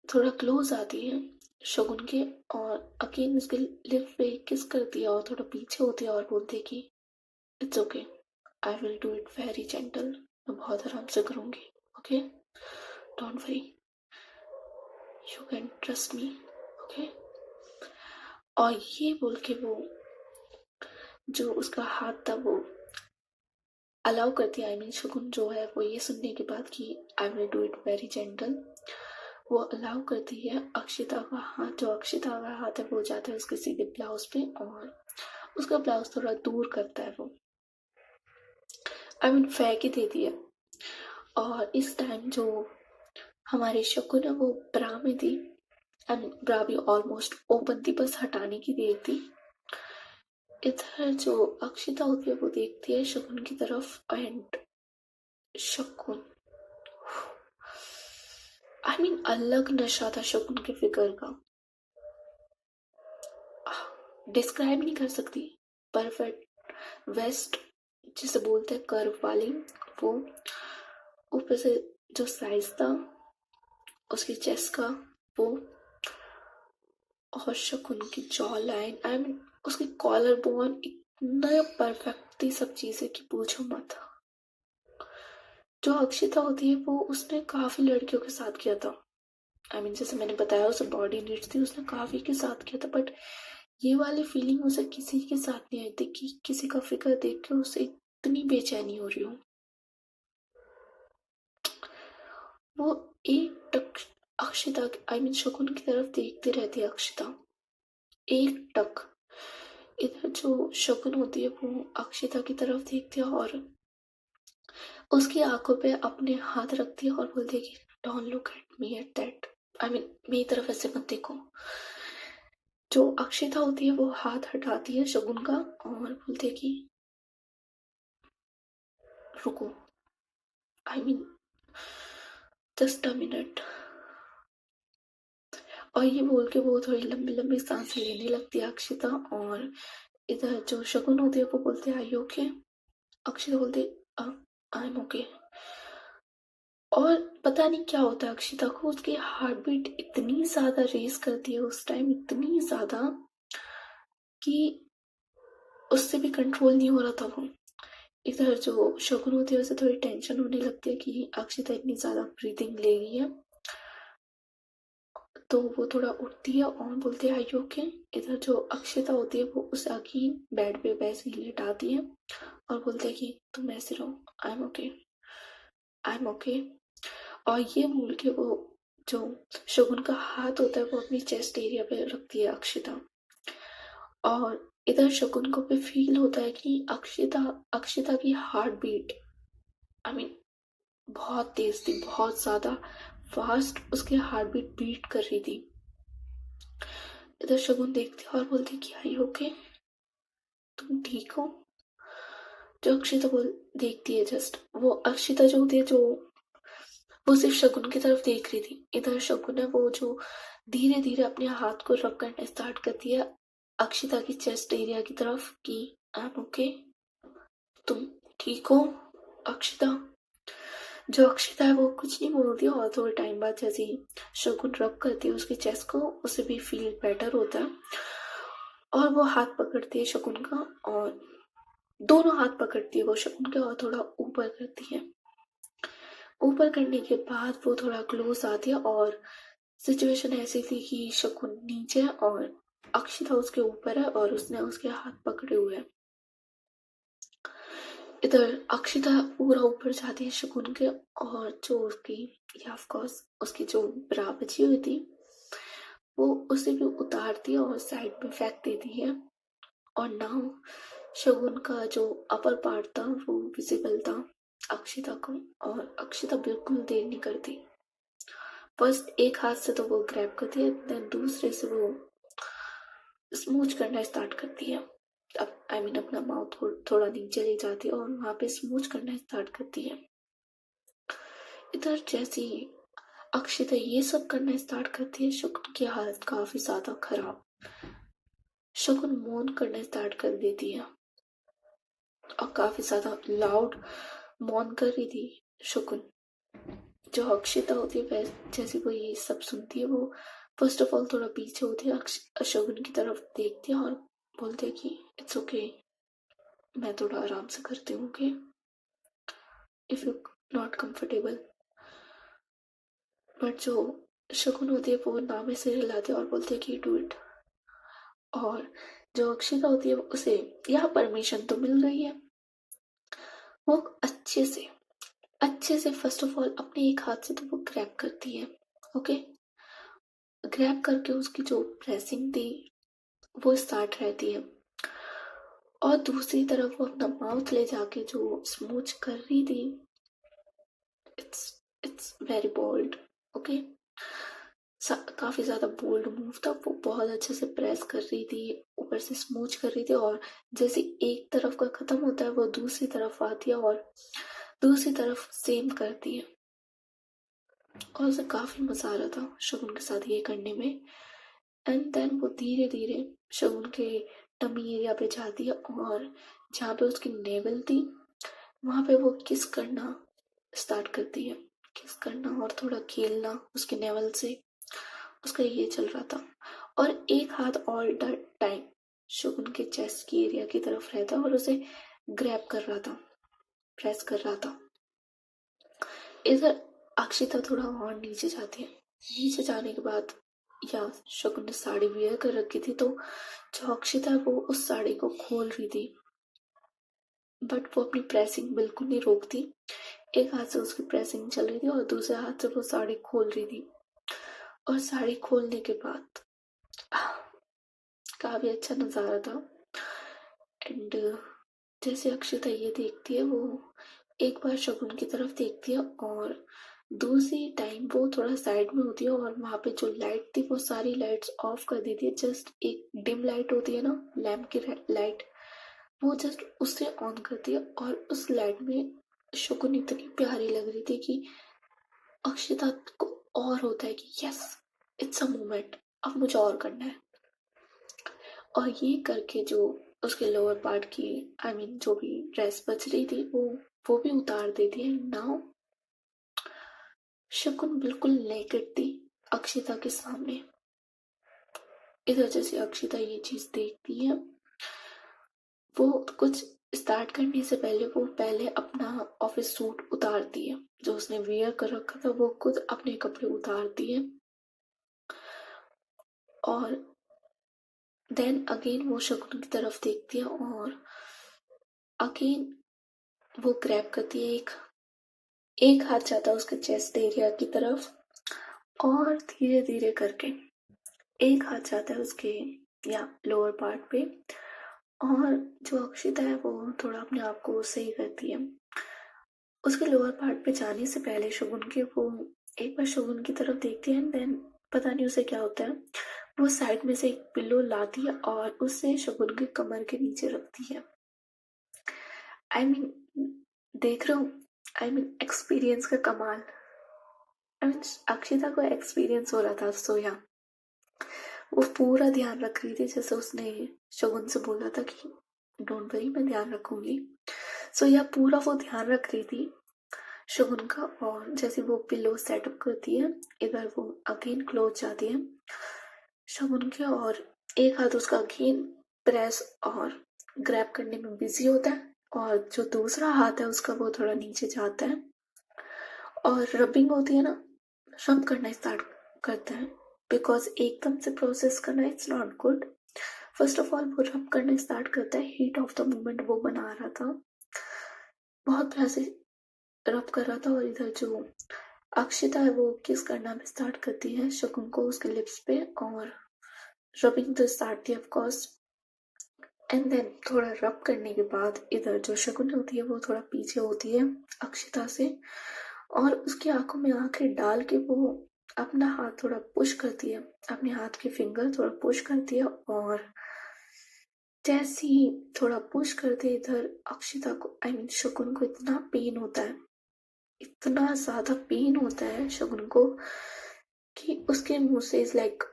थोड़ा क्लोज आती है शगुन के और अगेन उसके लिप पे किस करती है और थोड़ा पीछे होती है और बोलती है कि it's okay, I will do it very gentle, मैं बहुत आराम से करूंगी, okay, don't worry, you can trust me, okay. और ये बोल के वो जो उसका हाथ था वो अलाउ करती है। आई मीन शगुन जो है वो ये सुनने के बाद कि I will do it very gentle, वो अलाउ करती है। अक्षिता का हाथ, जो अक्षिता का हाथ है वो जाता है उसके सीधे ब्लाउज पे और उसका ब्लाउज थोड़ा दूर करता है वो, आई मीन फेंक ही देती है। और इस टाइम जो हमारी शकुन है वो ब्रा में थी, एंड ब्रा भी ऑलमोस्ट ओपन थी, बस हटाने की देर थी। इधर जो अक्षिता होती है वो देखती है शकुन की तरफ एंड शकुन, आई मीन अलग नशा था शकुन के फिगर का, डिस्क्राइब नहीं कर सकती। परफेक्ट वेस्ट जिसे बोलते हैं कर्व वाली, वो ऊपर से जो साइज था उसकी चेस्ट का वो, और शकुन की जॉ लाइन, आई मीन उसकी कॉलर बोन इतना परफेक्ट थी सब चीजें कि पूछो मत। जो अक्षिता होती है वो उसने काफी लड़कियों के साथ किया था, आई मीन जैसे मैंने बताया उसे बॉडी नीड्स थी, उसने काफी के साथ किया था, बट ये वाली फीलिंग उसे किसी के साथ नहीं आई थी कि किसी का फिगर देख के उसे इतनी बेचैनी हो रही हो। वो एक टक अक्षिता, आई मीन शकुन की तरफ देखती रहती है अक्षिता, एक टक। इधर जो शकुन होती है वो अक्षिता की तरफ देखती है और उसकी आंखों पे अपने हाथ रखती है और बोलती है कि don't look at me at that, I mean मेरी तरफ ऐसे मत देखो। जो अक्षिता होती है वो हाथ हटाती है शगुन का और बोलती है कि रुको, I mean just a minute. और ये बोल के वो थोड़ी लंबी लंबी सांसें लेने लगती है अक्षिता। और इधर जो शगुन होती है वो बोलते हैं आई ओके, अक्षिता बोलती आई एम ओके। और पता नहीं क्या होता है अक्षिता को, उसकी हार्ट बीट इतनी ज्यादा रेस करती है उस टाइम, इतनी ज्यादा कि उससे भी कंट्रोल नहीं हो रहा था वो। इधर जो शगुन होती है उसे थोड़ी टेंशन होने लगती है कि अक्षिता इतनी ज्यादा ब्रीदिंग ले रही है, तो वो थोड़ा उठती है और बोलती है आई ओके। इधर जो अक्षिता होती है वो उसे आगे बेड पे वैसे ही लेटाती है और बोलते है कि तुम ऐसे रहो, I am okay, I am okay. और ये बोल के वो जो शगुन का हाथ होता है वो अपनी चेस्ट एरिया पे रखती है अक्षिता और इधर शकुन को भी फील होता है कि अक्षिता अक्षिता की हार्ट बीट आई मीन बहुत तेज थी, बहुत ज्यादा फास्ट उसकी हार्ट बीट बीट कर रही थी। इधर शगुन देखती है और बोलती कि आई ओके, तुम ठीक हो? जो अक्षिता बोल देखती है, जस्ट वो अक्षिता जो होती है जो वो सिर्फ शगुन की तरफ देख रही थी। इधर शगुन है वो जो धीरे धीरे अपने हाथ को रब करना स्टार्ट करती है अक्षिता की चेस्ट एरिया की तरफ कि आई एम ओके, तुम ठीक हो अक्षिता? जो अक्षिता है वो कुछ नहीं बोलती और थोड़े टाइम बाद जैसे ही शगुन रब करती है उसके चेस्ट को, उसे भी फील बेटर होता है और वो हाथ पकड़ती है शगुन का और दोनों हाथ पकड़ती है वो शगुन के और थोड़ा ऊपर करती है। ऊपर करने के बाद वो थोड़ा क्लोज आती है और सिचुएशन ऐसी थी कि शकुन नीचे है और अक्षिता उसके ऊपर है और उसने उसके हाथ पकड़े हुए हैं। इधर अक्षिता पूरा ऊपर जाती है शकुन के और जो उसकी या ऑफ कोर्स उसकी जो ब्रा बची हुई थी वो उसे भी उतारती है और साइड में फेंक देती है और नाउ शगुन का जो अपर पार्ट था वो विजिबल था अक्षिता को और अक्षिता बिल्कुल देर नहीं करती। फर्स्ट एक हाथ से तो वो ग्रैब करती है, देन दूसरे से वो स्मूच करना स्टार्ट करती है। अब आई मीन अपना माउथ को थोड़ा नीचे ले जाती है और वहां पे स्मूच करना स्टार्ट करती है। इधर जैसे ही अक्षिता ये सब करना स्टार्ट करती है शकुन की हालत काफी ज्यादा खराब। शकुन मौन करना स्टार्ट कर देती है और काफी ज्यादा लाउड मौन कर रही थी शकुन। जो अक्षिता होती है जैसे वो ये सब सुनती है वो फर्स्ट ऑफ ऑल थोड़ा पीछे होती है, शगुन की तरफ देखती है और बोलती है कि इट्स ओके, मैं थोड़ा आराम से करती हूँ, okay, if you not comfortable. But जो शगुन होती है वो नाम से हिलाती है और बोलती है कि डू इट। और जो अक्षिता होती है उसे यह परमिशन तो मिल गई है। वो अच्छे से फर्स्ट ऑफ ऑल अपने एक हाथ से तो वो ग्रैब करती है, ओके, ग्रैब करके उसकी जो प्रेसिंग थी वो स्टार्ट रहती है और दूसरी तरफ वो अपना माउथ ले जाके जो स्मूच कर रही थी, it's it's very bold, okay, काफी ज्यादा बोल्ड मूव था। वो बहुत अच्छे से प्रेस कर रही थी, ऊपर से स्मूच कर रही थी और जैसे एक तरफ का खत्म होता है वो दूसरी तरफ आती है और दूसरी तरफ सेम करती है और उसे काफी मजा आ रहा था शगुन के साथ ये करने में। एंड देन वो धीरे धीरे शगुन के टमी एरिया पे जाती है और जहाँ पे उसकी नेवल थी वहां पे वो किस करना स्टार्ट करती है, किस करना और थोड़ा खेलना उसके नेवल से, उसका ये चल रहा था। और एक हाथ ऑल द टाइम शगुन के चेस्ट की एरिया की तरफ रहता और उसे ग्रैब कर रहा था, प्रेस कर रहा था। इधर अक्षिता थोड़ा और नीचे जाती है। नीचे जाने के बाद या शगुन ने साड़ी वेयर कर रखी थी तो जो अक्षिता है वो उस साड़ी को खोल रही थी बट वो अपनी प्रेसिंग बिल्कुल नहीं रोकती। एक हाथ से उसकी प्रेसिंग चल रही थी और दूसरे हाथ से वो साड़ी खोल रही थी और साड़ी खोलने के बाद काफी अच्छा नजारा था। एंड जैसे अक्षिता ये देखती है वो एक बार शगुन की तरफ देखती है और दूसरी टाइम वो थोड़ा साइड में होती है और वहां पे जो लाइट थी वो सारी लाइट्स ऑफ कर देती है। जस्ट एक डिम लाइट होती है ना, लैम्प की लाइट, वो जस्ट उससे ऑन करती है और उस लाइट में शगुन इतनी प्यारी लग रही थी कि अक्षिता को और होता है कि यस, इट्स अ मोमेंट, अब मुझे और करना है। और ये करके जो उसके लोअर पार्ट की आई मीन जो भी ड्रेस बच रही थी वो भी उतार देती है। नाउ शकुन बिल्कुल नेकेड थी अक्षिता के सामने। इधर जैसे अक्षिता ये चीज देखती है वो कुछ स्टार्ट करने से पहले वो पहले अपना ऑफिस सूट उतारती है, जो उसने वेयर कर रखा था वो खुद अपने कपड़े उतारती है और देन अगेन वो शकुन की तरफ देखती है और अगेन वो ग्रैब करती है, एक हाथ जाता है उसके चेस्ट एरिया की तरफ और धीरे धीरे करके एक हाथ जाता है उसके या लोअर पार्ट पे और जो अक्षिता है वो थोड़ा अपने आप को सही करती है। उसके लोअर पार्ट पे जाने से पहले शगुन के वो एक बार शगुन की तरफ देखती है एंड देन पता नहीं उसे क्या होता है, वो साइड में से एक पिल्लो लाती है और उसे शगुन के कमर के नीचे रखती है। आई मीन देख रहे हो, आई मीन एक्सपीरियंस का कमाल। आई मीन अक्षिता को एक्सपीरियंस हो रहा था सोया, वो पूरा ध्यान रख रही थी जैसे उसने शगुन से बोला था कि डोंट वरी मैं ध्यान रखूंगी। सो यह पूरा वो ध्यान रख रही थी शगुन का। और जैसे वो पिलो सेटअप करती है, इधर वो अगेन क्लोज जाती है शगुन के, और एक हाथ उसका अगेन प्रेस और ग्रैब करने में बिजी होता है, और जो दूसरा हाथ है उसका वो थोड़ा नीचे जाता है और रबिंग होती है ना, रब करना स्टार्ट करता है। बिकॉज एकदम से प्रोसेस करना it's not good. First of all वो रब करना स्टार्ट करता है, हीट ऑफ द मोमेंट वो बना रहा था, बहुत प्यार से रब कर रहा था। और इधर जो अक्षिता है वो किस करना भी स्टार्ट करती है शगुन को उसके लिप्स पे, और रबिंग तो स्टार्ट थी ऑफ कोर्स। एंड देन थोड़ा रब करने के बाद इधर जो शगुन होती है वो थोड़ा पीछे होती है अक्षिता से, और उसकी आंखों में आंखें डाल के वो अपना हाथ थोड़ा पुश करती है, अपने हाथ के फिंगर थोड़ा पुश करती है। और जैसे ही थोड़ा पुश करते इधर अक्षिता को आई मीन शगुन को इतना पेन होता है, इतना ज्यादा पेन होता है शगुन को कि उसके मुंह से इज लाइक,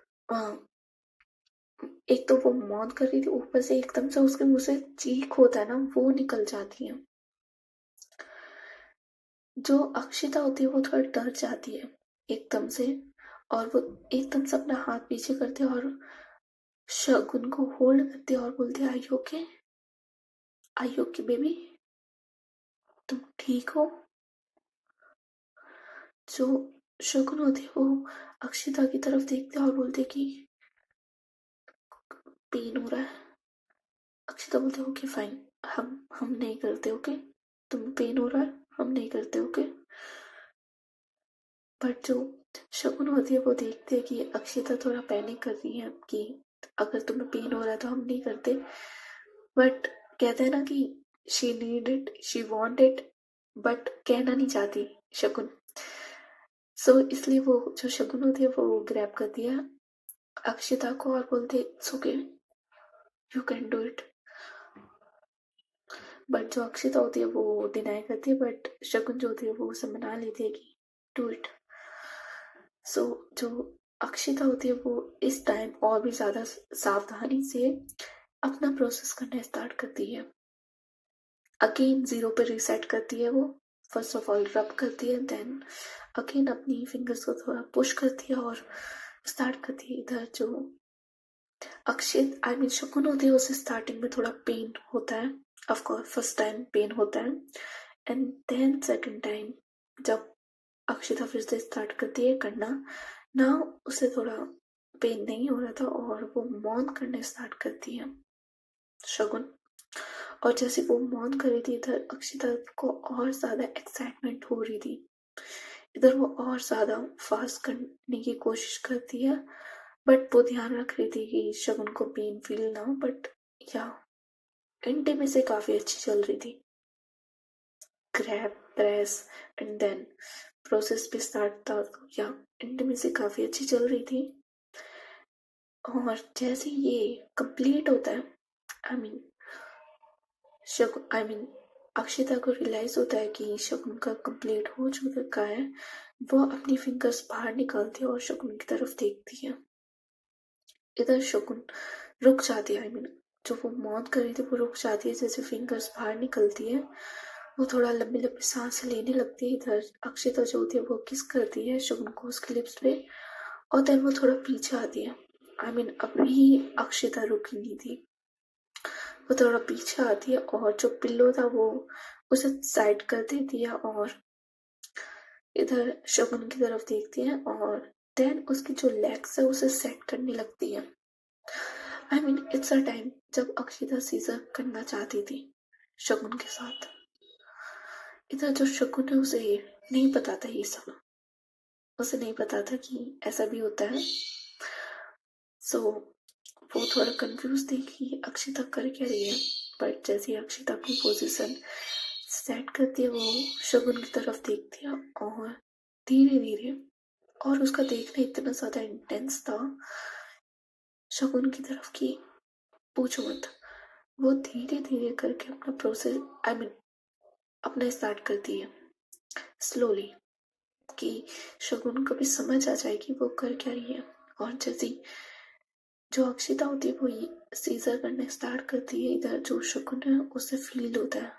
एक तो वो मौन कर रही थी, ऊपर से एकदम से उसके मुंह से चीख होता है ना वो निकल जाती है। जो अक्षिता होती है वो थोड़ा डर जाती है एकदम से, और वो एकदम से अपना हाथ पीछे करती है और शगुन को होल्ड करती है और बोलती है आई ओके बेबी, तुम ठीक हो। जो शगुन होती है वो अक्षिता की तरफ देखती है और बोलती है कि पेन हो रहा है। अक्षिता बोलती है ओके फाइन, हम नहीं करते, ओके तुम पेन हो रहा है हम नहीं करते, ओके। बट जो शगुन होती है वो देखती है कि अक्षिता थोड़ा पैनिक कर रही है कि अगर तुम्हें पेन हो रहा है तो हम नहीं करते। बट कहते हैं ना कि she need it she want it, but कहना नहीं चाहती शगुन। सो इसलिए वो जो शगुन होती है वो ग्रैब करती है अक्षिता को और बोलते it's okay you can do it. But जो अक्षिता होती है वो डिनाई करती है, बट शगुन जो होती है वो उसे मना लेती है कि डू इट। सो जो अक्षिता होती है वो इस टाइम और भी ज्यादा सावधानी से अपना प्रोसेस करना स्टार्ट करती है। अगेन जीरो पे रीसेट करती है वो। फर्स्ट ऑफ ऑल रब करती है, देन अगेन अपनी फिंगर्स को थोड़ा पुश करती है और स्टार्ट करती है। इधर जो अक्षित आई मीन शगुन होती है उसे स्टार्टिंग में थोड़ा पेन होता है, of course first time pain होता है, एंड देन सेकंड टाइम जब अक्षिता फिर से स्टार्ट करती है करना ना, उसे थोड़ा पेन नहीं हो रहा था और वो मौन करने स्टार्ट करती है शगुन। और जैसे वो मौन कर रही थी इधर अक्षिता को और ज्यादा एक्साइटमेंट हो रही थी, इधर वो और ज्यादा फास्ट करने की कोशिश करती है। बट वो ध्यान रख रही थी कि शगुन को पेन फील ना हो। बट या इंटीमेसी काफी अच्छी चल रही थी, grab press and then process भी स्टार्ट था, या इंटीमेसी काफी अच्छी चल रही थी। और जैसे ये कंप्लीट होता है I mean Shagun I mean Akshita को रियलाइज होता है कि शगुन का कंप्लीट हो चुका है, वो अपनी फिंगर्स बाहर निकालती है और शगुन की तरफ देखती है। इधर शगुन रुक जाती है, आई मीन जो वो मौन कर रही थी वो रुक जाती है, जैसे फिंगर्स बाहर निकलती है वो थोड़ा लंबी लंबी सांस लेने लगती है। इधर अक्षिता जो होती है वो किस करती है शगुन को उसके लिप्स पे, और देन वो थोड़ा पीछे आती है। आई मीन अभी अक्षिता रुकी नहीं थी, वो थोड़ा पीछे आती है और जो पिल्लो था वो उसे साइड कर देती है और इधर शगुन की तरफ देखती है, और देन उसकी जो लेग्स है उसे सेट करने लगती है। I mean it's a time जब अक्षिता सीजर करना चाहती थी शगुन के साथ। इधर जो शगुन है उसे नहीं पता था ये सब, उसे नहीं पता था कि ऐसा भी होता है। सो वो थोड़ा कंफ्यूज थी कि अक्षिता कर क्या रही है, बट जैसे ही अक्षिता अपनी पोजीशन सेट करती है वो शगुन की तरफ देखती है और धीरे धीरे, और उसका देखना इतना ज्यादा इंटेंस था शगुन की तरफ की पूछो मत। वो धीरे धीरे करके अपना प्रोसेस अपना स्टार्ट करती है स्लोली, कि शगुन को भी समझ आ जाए कि वो कर क्या रही है। और जैसे जो अक्षिता होती है वो सीजर करना स्टार्ट करती है, इधर जो शगुन है उसे फील होता है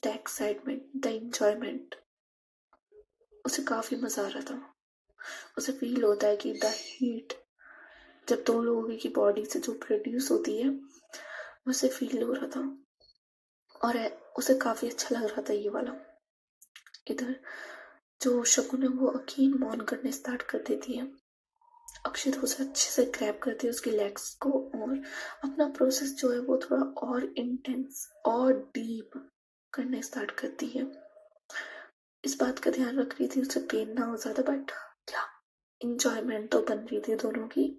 द एक्साइटमेंट, द एंजॉयमेंट, उसे काफी मजा आ रहा था। उसे फील होता है कि द हीट जब दो लोगों की बॉडी से जो प्रोड्यूस होती है उसे फील हो रहा था, और उसे काफी अच्छा लग रहा था ये वाला। इधर जो शकुन है वो अकीन मौन करने स्टार्ट कर देती है। अक्षित उसे अच्छे से ग्रैब करती है उसकी लेग्स को, और अपना प्रोसेस जो है वो थोड़ा और इंटेंस और डीप करने स्टार्ट करती है। इस बात का ध्यान रख रही थी उसे पेन ना हो ज्यादा, बट क्या इंजॉयमेंट तो बन रही थी दोनों की।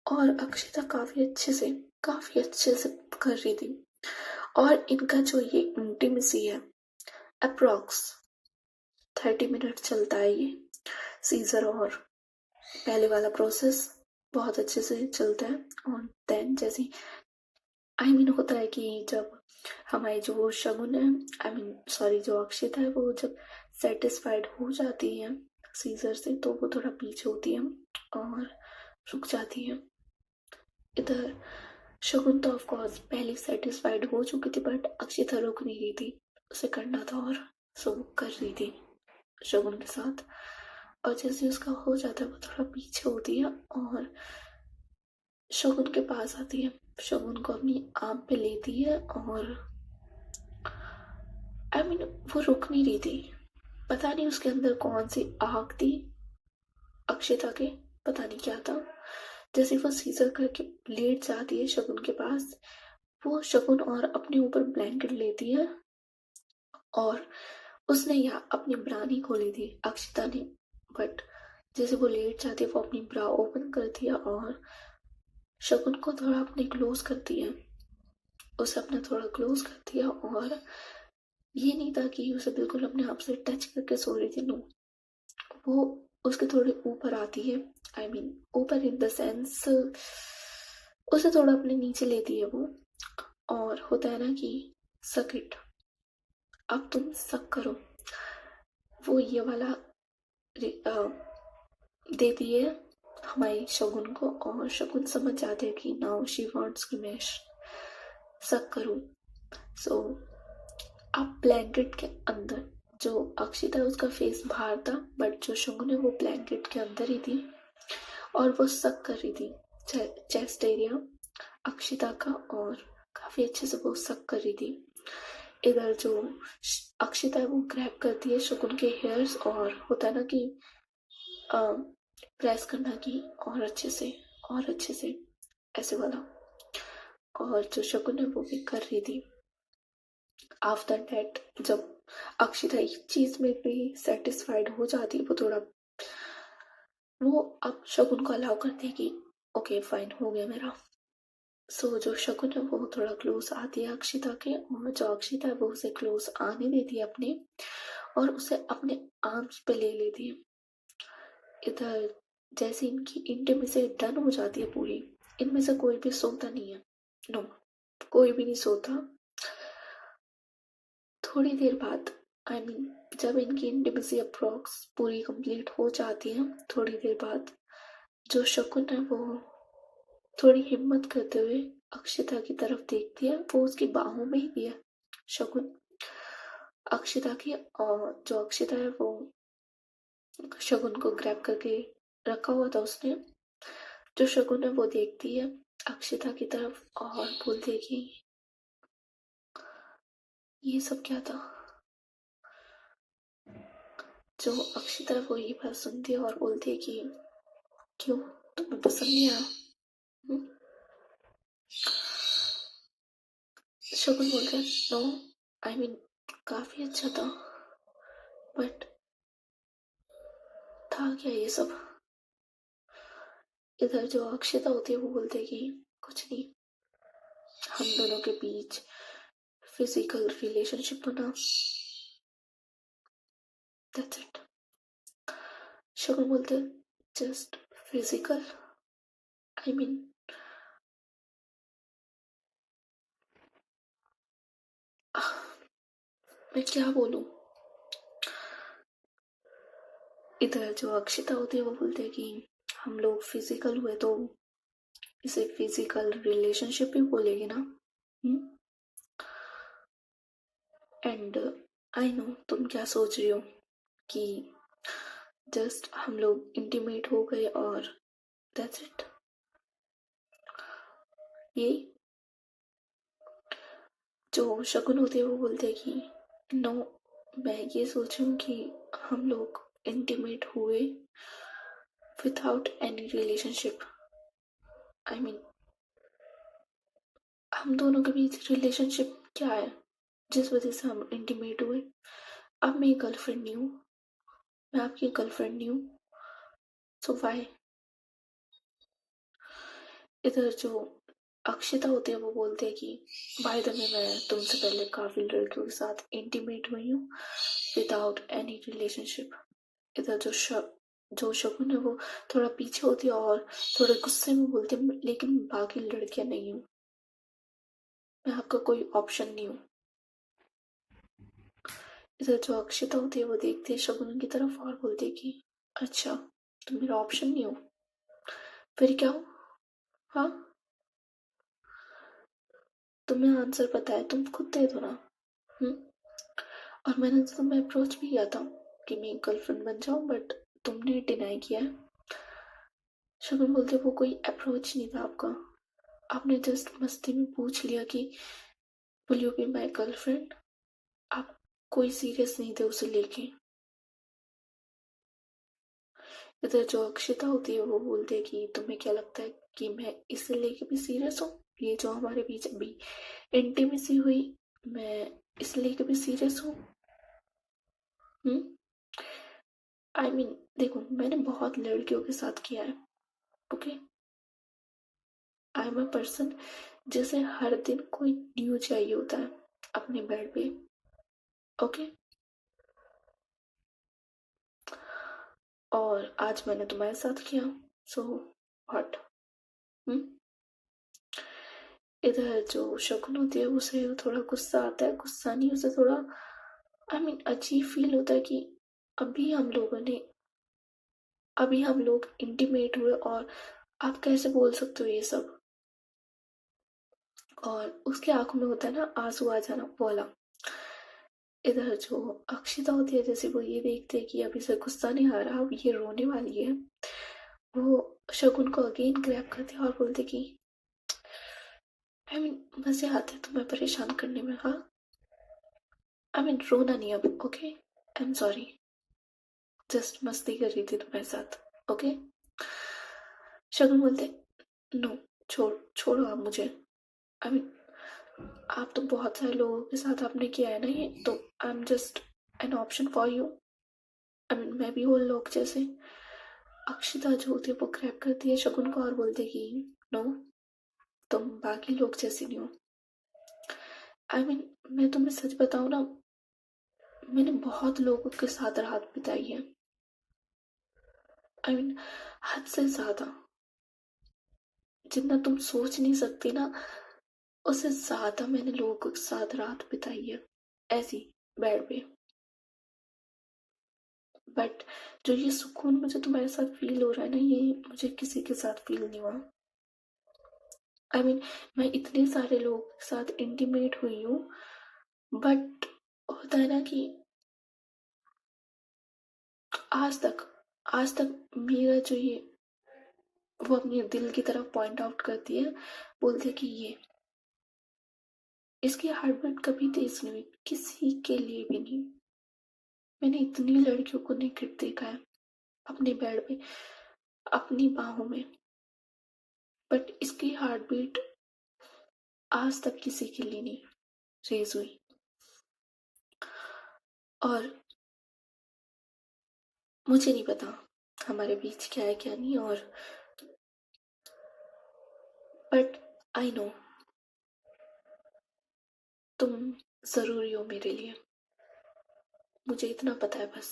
और अक्षिता काफी अच्छे से कर रही थी। और इनका जो ये इंटीमेसी है अप्रोक्स 30 मिनट चलता है ये सीजर, और पहले वाला प्रोसेस बहुत अच्छे से चलता है। और देन जैसे होता है कि जब हमारी जो शगुन है सॉरी जो अक्षिता है वो जब सेटिस्फाइड हो जाती है सीजर से तो वो थोड़ा पीछे होती है और रुक जाती है। इधर शगुन तो ऑफ कोर्स पहले सेटिस्फाइड हो चुकी थी, बट अक्षिता रुक नहीं रही थी, उसे करना था और सो वो कर रही थी शगुन के साथ। और जैसे उसका हो जाता है वो थोड़ा पीछे होती है और शगुन के पास आती है, शगुन को अपनी आंख पे लेती है और वो रुक नहीं रही थी। पता नहीं उसके अंदर कौन सी आग थी अक्षिता के, पता नहीं क्या था। जैसे वो सीजर करके लेट जाती है शगुन के पास, वो शगुन और अपने ऊपर ब्लैंकेट लेती है, और उसने यहाँ अपनी ब्रा नहीं खोली थी अक्षिता ने, बट जैसे वो लेट जाती है वो अपनी ब्रा ओपन करती है और शगुन को थोड़ा अपने क्लोज करती है, उसे अपना थोड़ा क्लोज करती है। और ये नहीं था कि उसे बिल्कुल अपने आप से टच करके सो रही थी, नो, वो उसके थोड़े ऊपर आती है, ऊपर इन द सेंस उसे थोड़ा अपने नीचे लेती है वो, और होता है ना कि सक इट, अब तुम सक करो, वो ये वाला देती है हमारी शगुन को, और शगुन समझ जाते हैं कि नाउ शी वांट्स कि मैं सक करूं। सो अब ब्लैंकेट के अंदर जो अक्षिता है उसका फेस बाहर था, बट जो शगुन है वो ब्लैंकेट के अंदर ही थी और वो सक कर रही थी चेस्ट एरिया अक्षिता का, और काफी अच्छे से वो सक कर रही थी। इधर जो अक्षिता है वो ग्रैब करती है शगुन के हेयर्स, और होता है ना कि प्रेस करना की और अच्छे से ऐसे वाला, और जो शगुन है वो भी कर रही थी। आफ्टर दैट जब अक्षिता एक चीज में भी सेटिस्फाइड हो जाती है, वो थोड़ा वो अब शगुन को अलाउ करती है कि ओके फाइन हो गया मेरा। सो जो शगुन है वो थोड़ा क्लोज आती है अक्षिता के, और जो अक्षिता है वो उसे क्लोज आने देती है अपने, और उसे अपने आर्म्स पे ले लेती है। इधर जैसे इनकी इंटीमेसी डन हो जाती है पूरी, इनमें से कोई भी सोता नहीं है, नो, कोई भी नहीं सोता। थोड़ी देर बाद जब इनकी इंटीमेसी अप्रोक्स पूरी कंप्लीट हो जाती है, थोड़ी देर बाद जो शकुन है वो थोड़ी हिम्मत करते हुए अक्षिता की तरफ देखती है, वो उसकी बाहों में ही दिया शकुन अक्षिता की, और जो अक्षिता है वो शकुन को ग्रैब करके रखा हुआ था उसने। जो शकुन है वो देखती है अक्षिता की तरफ और बोलती है कि ये सब क्या था। जो अक्षिता है वो ये बात सुनती है और बोलती है कि क्यों, तुम्हें पसंद नहीं आया? हम्म? शकुन बोलता है नो, काफी अच्छा था, बट था क्या ये सब? इधर जो अक्षता होती है वो बोलते हैं कि कुछ नहीं, हम दोनों के बीच फिजिकल रिलेशनशिप बना, दैट्स इट। शगुन बोलते जस्ट फिजिकल, आई मीन मैं क्या बोलूं। इधर जो अक्षता होती है वो बोलते हैं कि हम लोग फिजिकल हुए तो इसे फिजिकल रिलेशनशिप भी बोलेगी ना। एंड आई नो तुम क्या सोच रही हो कि जस्ट हम लोग इंटीमेट हो गए और दैट्स इट, ये जो शकुन होते हैं वो बोलते हैं कि नो, मैं ये सोच रही हूँ कि हम लोग इंटीमेट हुए without any relationship, I mean हम दोनों के बीच रिलेशनशिप क्या है जिस वजह से हम इंटीमेट हुए। अब मैं गर्लफ्रेंड नहीं हूँ, मैं आपकी गर्लफ्रेंड नहीं हूँ, सो वाई। इधर जो अक्षिता होती है वो बोलते हैं कि बाय द वे मैं तुमसे पहले काफी लड़कियों के साथ इंटीमेट हुई हूँ विदाउट एनी रिलेशनशिप। इधर जो शकुन है वो थोड़ा पीछे होती है और थोड़े गुस्से में बोलती है लेकिन बाकी लड़कियां नहीं हूँ, मैं आपका कोई ऑप्शन नहीं हूँ। इधर जो अक्षिता होती है वो देखती है शकुन की तरफ और बोलती है कि अच्छा तुम मेरा ऑप्शन नहीं हो, फिर क्या हो। हाँ, तुम्हें आंसर पता है, तुम खुद दे दो ना। हम्म। और मैंने तो तुम्हें अप्रोच भी किया था कि मैं गर्लफ्रेंड बन जाऊं, बट तुमने डिनाई किया है। शगुन बोलते वो कोई अप्रोच नहीं था आपका, आपने जस्ट मस्ती में पूछ लिया कि will you be my girlfriend, आप कोई सीरियस नहीं थे उसे लेके। इधर जो अक्षिता होती है वो बोलते है कि तुम्हें क्या लगता है कि मैं इसे लेके भी सीरियस हूँ, ये जो हमारे बीच अभी इंटीमेसी हुई मैं इस लेके भी सीरियस हूँ। हम्म। आई मीन देखो मैंने बहुत लड़कियों के साथ किया है, okay. I am a person जिसे हर दिन कोई न्यू चाहिए होता है अपने बेड पे, ओके। और आज मैंने तुम्हारे साथ किया, सो व्हाट। हम्म। इधर जो शकुन होती है उसे थोड़ा गुस्सा आता है, गुस्सा नहीं उसे थोड़ा आई मीन अजीब फील होता है कि अभी हम लोगों ने अभी हम लोग इंटीमेट हुए और आप कैसे बोल सकते हो ये सब। और उसकी आंखों में होता है ना आंसू आ जाना बोला। इधर जो अक्षिता होती है जैसे वो ये देखते हैं कि अभी से गुस्सा नहीं आ रहा, अब ये रोने वाली है, वो शगुन को अगेन ग्रैब करते हैं और बोलते कि आई मीन मजे आते हैं तुम्हें परेशान करने में, हाँ। आई मीन रोना नहीं अब, okay, I am sorry, just मस्ती कर रही थी तुम्हारे साथ, ओके। शगुन बोलते नो, छोड़ो आप मुझे, आई मीन आप तो बहुत सारे लोगों के साथ आपने किया है ना ये, तो I am just an option for you, I mean मैं भी वो लोग जैसे। अक्षिता जो होती है वो क्रैक करती है शगुन को और बोलती है कि नो, तुम बाकी लोग जैसी नहीं हो। आई मीन मैं तुम्हें सच बताऊं ना, मैंने बहुत लोगों के साथ रात बिताई है, आई मीन हद से ज्यादा, जितना तुम सोच नहीं सकती ना उससे ज्यादा मैंने लोगों के साथ रात बिताई है ऐसी बेड पे। बट जो ये सुकून मुझे तुम्हारे साथ फील हो रहा है ना ये मुझे किसी के साथ फील नहीं हुआ। आई मीन मैं इतने सारे लोगों के साथ इंटीमेट हुई हूँ, बट होता है ना कि आज तक मेरा जो ये वो अपने दिल की तरफ पॉइंट आउट करती है, बोलती है कि ये इसकी हार्ट बीट कभी तेज नहीं हुई किसी के लिए भी नहीं। मैंने इतनी लड़कियों को नेकेड देखा है अपने बेड पे अपनी बाहों में, बट इसकी हार्ट बीट आज तक किसी के लिए नहीं रेज हुई। और मुझे नहीं पता हमारे बीच क्या है क्या नहीं, और बट आई नो तुम जरूरी हो मेरे लिए, मुझे इतना पता है बस।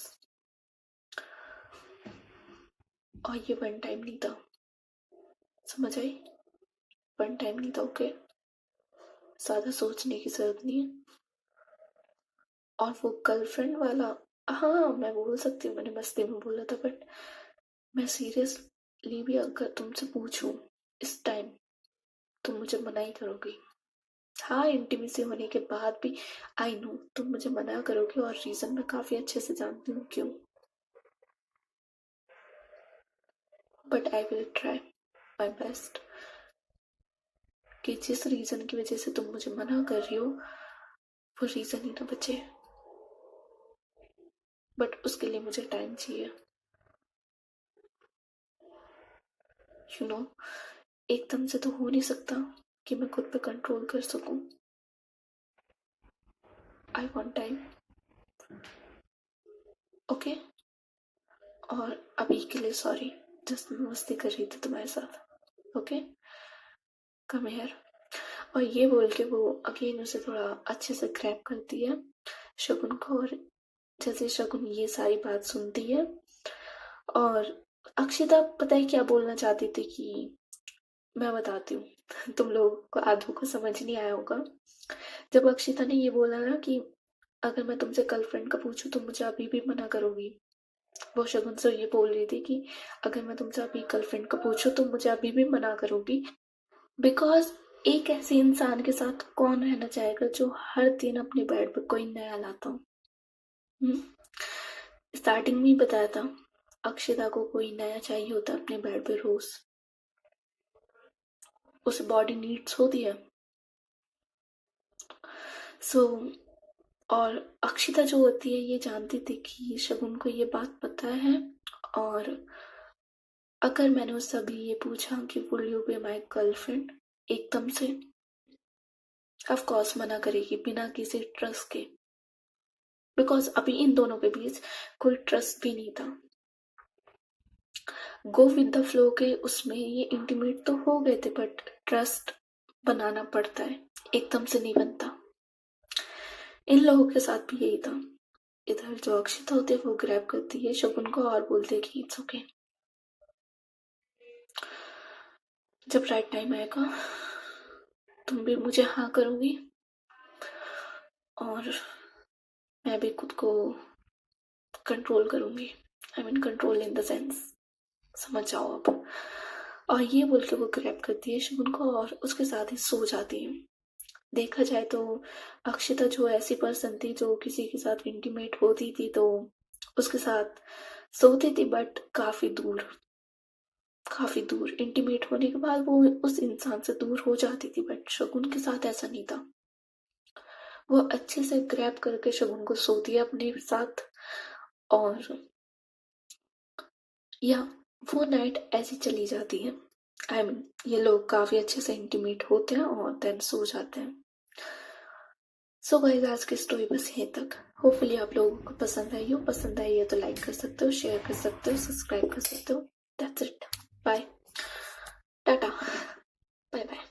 और ये वन टाइम नहीं था, समझ आई? वन टाइम नहीं था, ओके? ज्यादा सोचने की जरूरत नहीं है। और वो गर्लफ्रेंड वाला, हाँ मैं बोल सकती हूँ, मैंने मस्ती में बोला था, बट मैं सीरियसली भी अगर तुमसे पूछूं इस टाइम, तुम मुझे मना ही करोगी। हाँ, इंटीमेसी होने के बाद भी आई नो तुम मुझे मना करोगे, और रीजन मैं काफी अच्छे से जानती हूँ क्यों। But I will try my best कि जिस रीजन की वजह से तुम मुझे मना कर रही हो वो रीजन ही ना बचे। बट उसके लिए मुझे टाइम चाहिए, यू नो। एकदम से तो हो नहीं सकता कि मैं खुद पे कंट्रोल कर सकूं। I want time, okay? और अभी के लिए सॉरी, जस्ट मैं मस्ती कर रही थी तुम्हारे साथ, ओके? Come here. और ये बोल के वो अगेन उसे थोड़ा अच्छे से ग्रैब करती है शगुन को, और जैसे शगुन ये सारी बात सुनती है, और अक्षिता पता है क्या बोलना चाहती थी कि मैं बताती हूँ तुम लोगों को आधों को समझ नहीं आया होगा। जब अक्षिता ने ये बोला ना कि अगर मैं तुमसे गर्लफ्रेंड का पूछूं तो मुझे अभी भी मना करोगी, वो शगुन से ये बोल रही थी कि अगर मैं तुमसे अभी गर्लफ्रेंड का पूछूं तो मुझे अभी भी मना करोगी। बिकॉज एक ऐसे इंसान के साथ कौन रहना चाहेगा जो हर दिन अपने बेड पर कोई नया लाता हो। स्टार्टिंग में ही बताया था, अक्षिता को कोई नया चाहिए होता है अपने बेड पे रोज, उसे बॉडी नीड्स होती है। सो और अक्षिता जो होती है ये जानती थी कि शगुन को ये बात पता है, और अगर मैंने उससे अभी ये पूछा कि will you be my girlfriend, एकदम से ऑफ कोर्स मना करेगी बिना किसी ट्रस्ट के। बिकॉज अभी इन दोनों के बीच कोई ट्रस्ट भी नहीं था। गो विद द फ्लो के उसमें ये इंटीमेट तो हो गए थे, बट ट्रस्ट बनाना पड़ता है, एकदम से नहीं बनता। इन लोगों के साथ भी यही था। इधर जो अक्षिता होती है वो ग्रैब करती है शगुन को और बोलते है कि इट्स ओके, जब राइट टाइम आएगा तुम भी मुझे हाँ करोगी, और मैं भी खुद को कंट्रोल करूंगी। I mean control in the sense, समझ जाओ आप। और ये बोल के वो ग्रैब करती है शगुन को और उसके साथ ही सो जाती है। देखा जाए तो अक्षिता जो ऐसी पर्सन थी जो किसी के साथ इंटीमेट होती थी तो उसके साथ सोती थी, बट काफी दूर इंटीमेट होने के बाद वो उस इंसान से दूर हो जाती थी। बट शगुन के साथ ऐसा नहीं था, वो अच्छे से ग्रैब करके शगुन को सोती है अपने साथ, और या वो नाइट ऐसी चली जाती है। आई मीन ये लोग काफी अच्छे से इंटीमेट होते हैं और देन सो जाते हैं। सो गाइस आज की स्टोरी बस यहीं तक। होपफुली आप लोगों को पसंद आई है तो लाइक कर सकते हो, शेयर कर सकते हो, सब्सक्राइब कर सकते हो। That's it, bye, tata, bye bye.